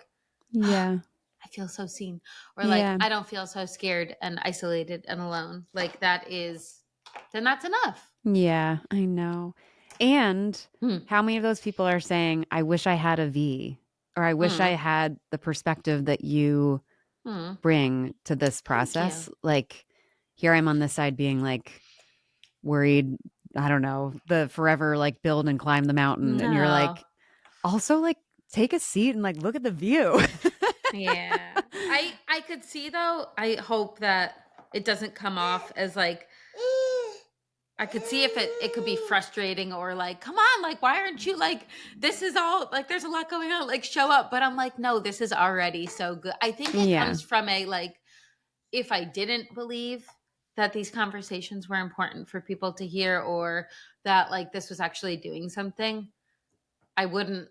yeah, I feel so seen. Or like, I don't feel so scared and isolated and alone. Like then that's enough. Yeah, I know. And how many of those people are saying, I wish I had a V, or I wish I had the perspective that you bring to this process? Like, here I'm on this side being like worried, I don't know, the forever like build and climb the mountain. No. And you're like, also like take a seat and like look at the view. Yeah. I could see though, I hope that it doesn't come off as like, I could see if it could be frustrating or like, come on, like, why aren't you like, this is all like, there's a lot going on, like show up. But I'm like, no, this is already so good. I think it comes from a, like, if I didn't believe that these conversations were important for people to hear, or that like this was actually doing something, I wouldn't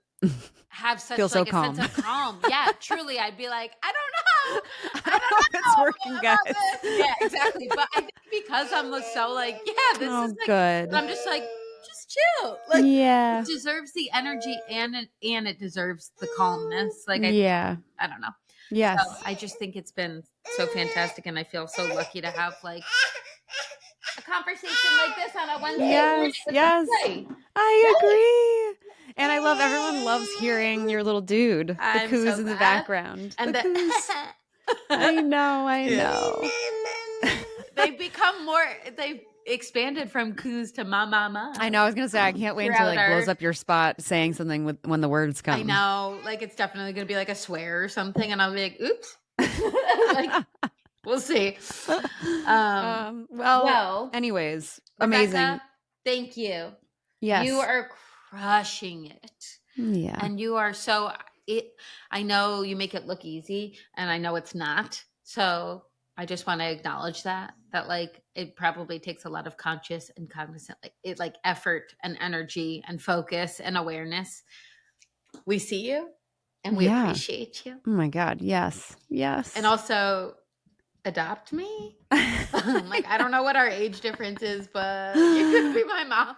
have such Feel so like a calm. sense of calm. Yeah, truly. I'd be like, I don't know. I don't know if it's working, guys. Yeah, exactly. But I think because I'm so like, yeah, this is like good. I'm just like, just chill. Like, yeah, it deserves the energy and it deserves the calmness. Like, I don't know. Yes. So I just think it's been so fantastic, and I feel so lucky to have like a conversation like this on a Wednesday morning. Yes, I agree. And I love, everyone loves hearing your little dude, the coos in the background. And the coos. I know. They've become more, they've expanded from coos to ma. I know, I was going to say, I can't wait until like blows up your spot saying something when the words come. I know, like it's definitely going to be like a swear or something, and I'll be like, oops. Like, we'll see. Well, anyways, Rebecca, amazing. Thank you. Yes. You are crushing it. Yeah. And you are so, I know you make it look easy, and I know it's not. So I just want to acknowledge that like it probably takes a lot of conscious and cognizant, like effort and energy and focus and awareness. We see you and we appreciate you. Oh my God. Yes. And also adopt me. Like, I don't know what our age difference is, but you could be my mom.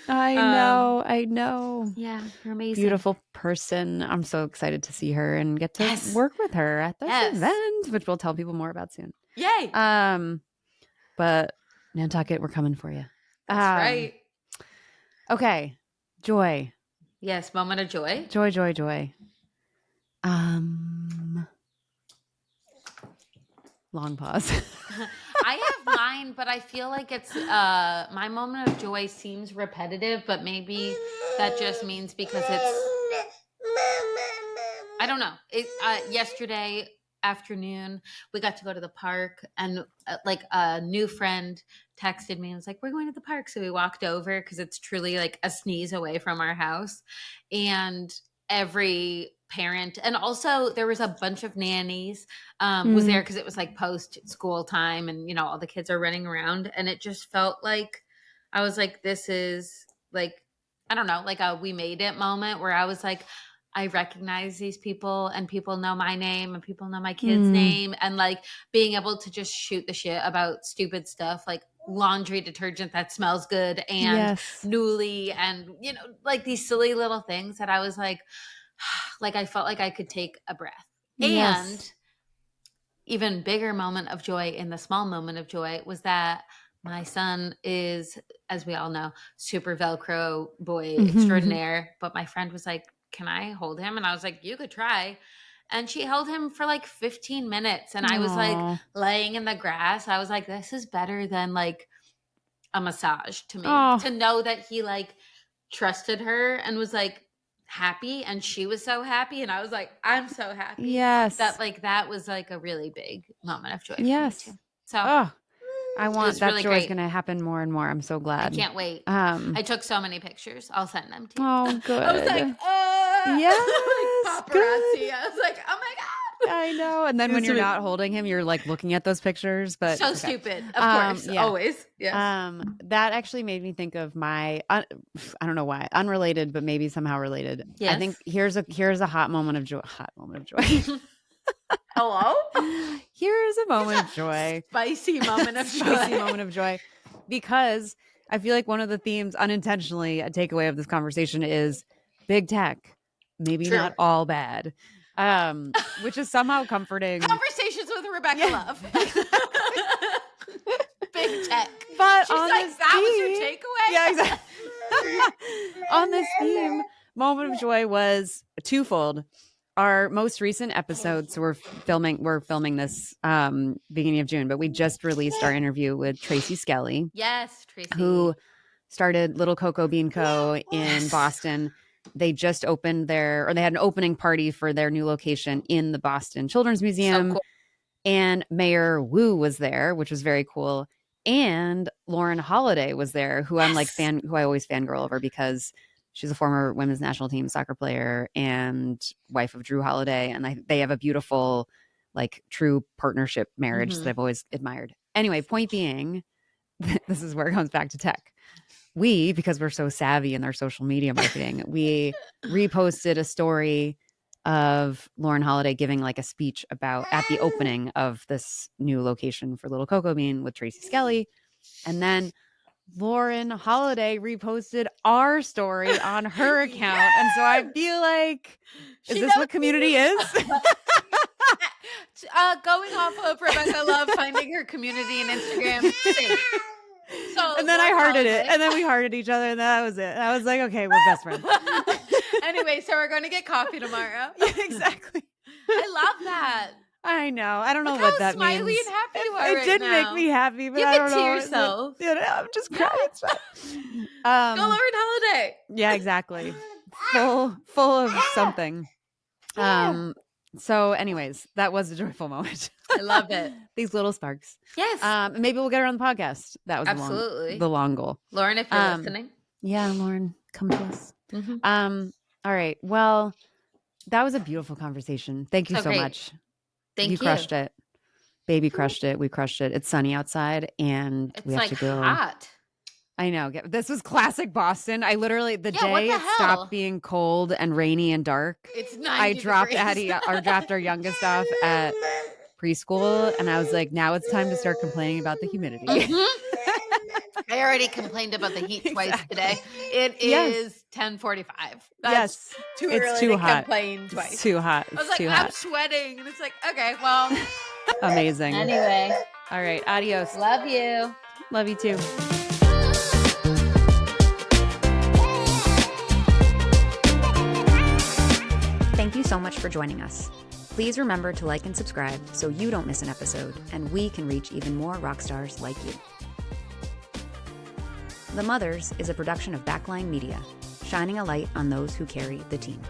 I know. Yeah, you're amazing. Beautiful person. I'm so excited to see her and get to work with her at this event, which we'll tell people more about soon. Yay. But Nantucket, we're coming for you. That's right. Okay. Joy. Yes, moment of joy. Joy. Long pause. I have mine, but I feel like it's my moment of joy seems repetitive, but maybe that just means because it's, I don't know. Yesterday afternoon, we got to go to the park, and like a new friend texted me and was like, we're going to the park. So we walked over because it's truly like a sneeze away from our house. And every parent, and also there was a bunch of nannies was there because it was like post school time, and all the kids are running around, and it just felt like I was like, this is like, I don't know, like a we made it moment where I was like, I recognize these people, and people know my name, and people know my kid's name, and like being able to just shoot the shit about stupid stuff like laundry detergent that smells good and Newly, and like these silly little things that I was like I felt like I could take a breath. And even bigger moment of joy in the small moment of joy was that my son is, as we all know, super Velcro boy extraordinaire. But my friend was like, can I hold him? And I was like, you could try. And she held him for like 15 minutes. And I was like laying in the grass. I was like, this is better than like a massage to me. To know that he like trusted her and was like happy, and she was so happy, and I was like, I'm so happy. That was like a really big moment of joy for me too. So I want that really joy is going to happen more and more. I'm so glad. I can't wait. I took so many pictures. I'll send them to you. Oh, good. I was like, like paparazzi. Good. I was like, oh my God. I know. And then when you're not holding him, you're like looking at those pictures. But so stupid. Of course. Always. Yes. That actually made me think of my, I don't know why, unrelated, but maybe somehow related. Yes. I think here's a hot moment of joy. Hello? Here's a moment of joy. Spicy moment of joy. Spicy moment of joy. Because I feel like one of the themes, unintentionally, a takeaway of this conversation is big tech, maybe True. not all bad, which is somehow comforting. Conversations with Rebecca Love. Big tech. But she's on like, this that was your theme- takeaway? Yeah, exactly. On this theme, moment of joy was twofold. Our most recent episode, so we're filming this beginning of June, but we just released our interview with Tracy Skelly. Yes, Tracy. Who started Little Cocoa Bean Co. in Boston. They just opened they had an opening party for their new location in the Boston Children's Museum. So cool. And Mayor Wu was there, which was very cool. And Lauren Holiday was there, who I'm like who I always fangirl over because she's a former women's national team soccer player and wife of Drew Holiday. And they have a beautiful, like, true partnership marriage that I've always admired. Anyway, point being, this is where it comes back to tech. We, because we're so savvy in our social media marketing, we reposted a story of Lauren Holiday giving like a speech at the opening of this new location for Little Cocoa Bean with Tracy Skelly. And then Lauren Holiday reposted our story on her account. And so I feel like, is this what community is? Going off of Rebecca Love finding her community in Instagram. Same. So and then I hearted it. And then we hearted each other. And that was it. And I was like, okay, we're best friends. Anyway, so we're going to get coffee tomorrow. Yeah, exactly. I love that. I know. I don't know Look what how that smiley means. and happy you are It right did now. make me happy, but Give I it don't to know. yourself. I'm just crying. It's fine. Go Lauren Holiday. Yeah, exactly. Full of something. So anyways, that was a joyful moment. I love it. These little sparks. Yes. Maybe we'll get her on the podcast. That was absolutely the long goal. Lauren, if you're listening. Yeah, Lauren, come to us. Mm-hmm. All right. Well, that was a beautiful conversation. Thank you so much. Thank you. You crushed it. Baby crushed it. We crushed it. It's sunny outside and It's we have like to go. hot. I know. This was classic Boston. I literally, the Yeah, what day the it hell? stopped being cold and rainy and dark, It's 90 I dropped degrees. dropped our youngest off at preschool. And I was like, now it's time to start complaining about the humidity. I already complained about the heat twice today. It is 10:45. That's too it's early too to hot. complain twice. It's too hot. I was It's like, too I'm hot. sweating. And it's like, okay, well. Amazing. Anyway. All right. Adios. Love you. Love you too. Thank you so much for joining us. Please remember to like and subscribe so you don't miss an episode and we can reach even more rock stars like you. The Mothers is a production of Backline Media, shining a light on those who carry the team.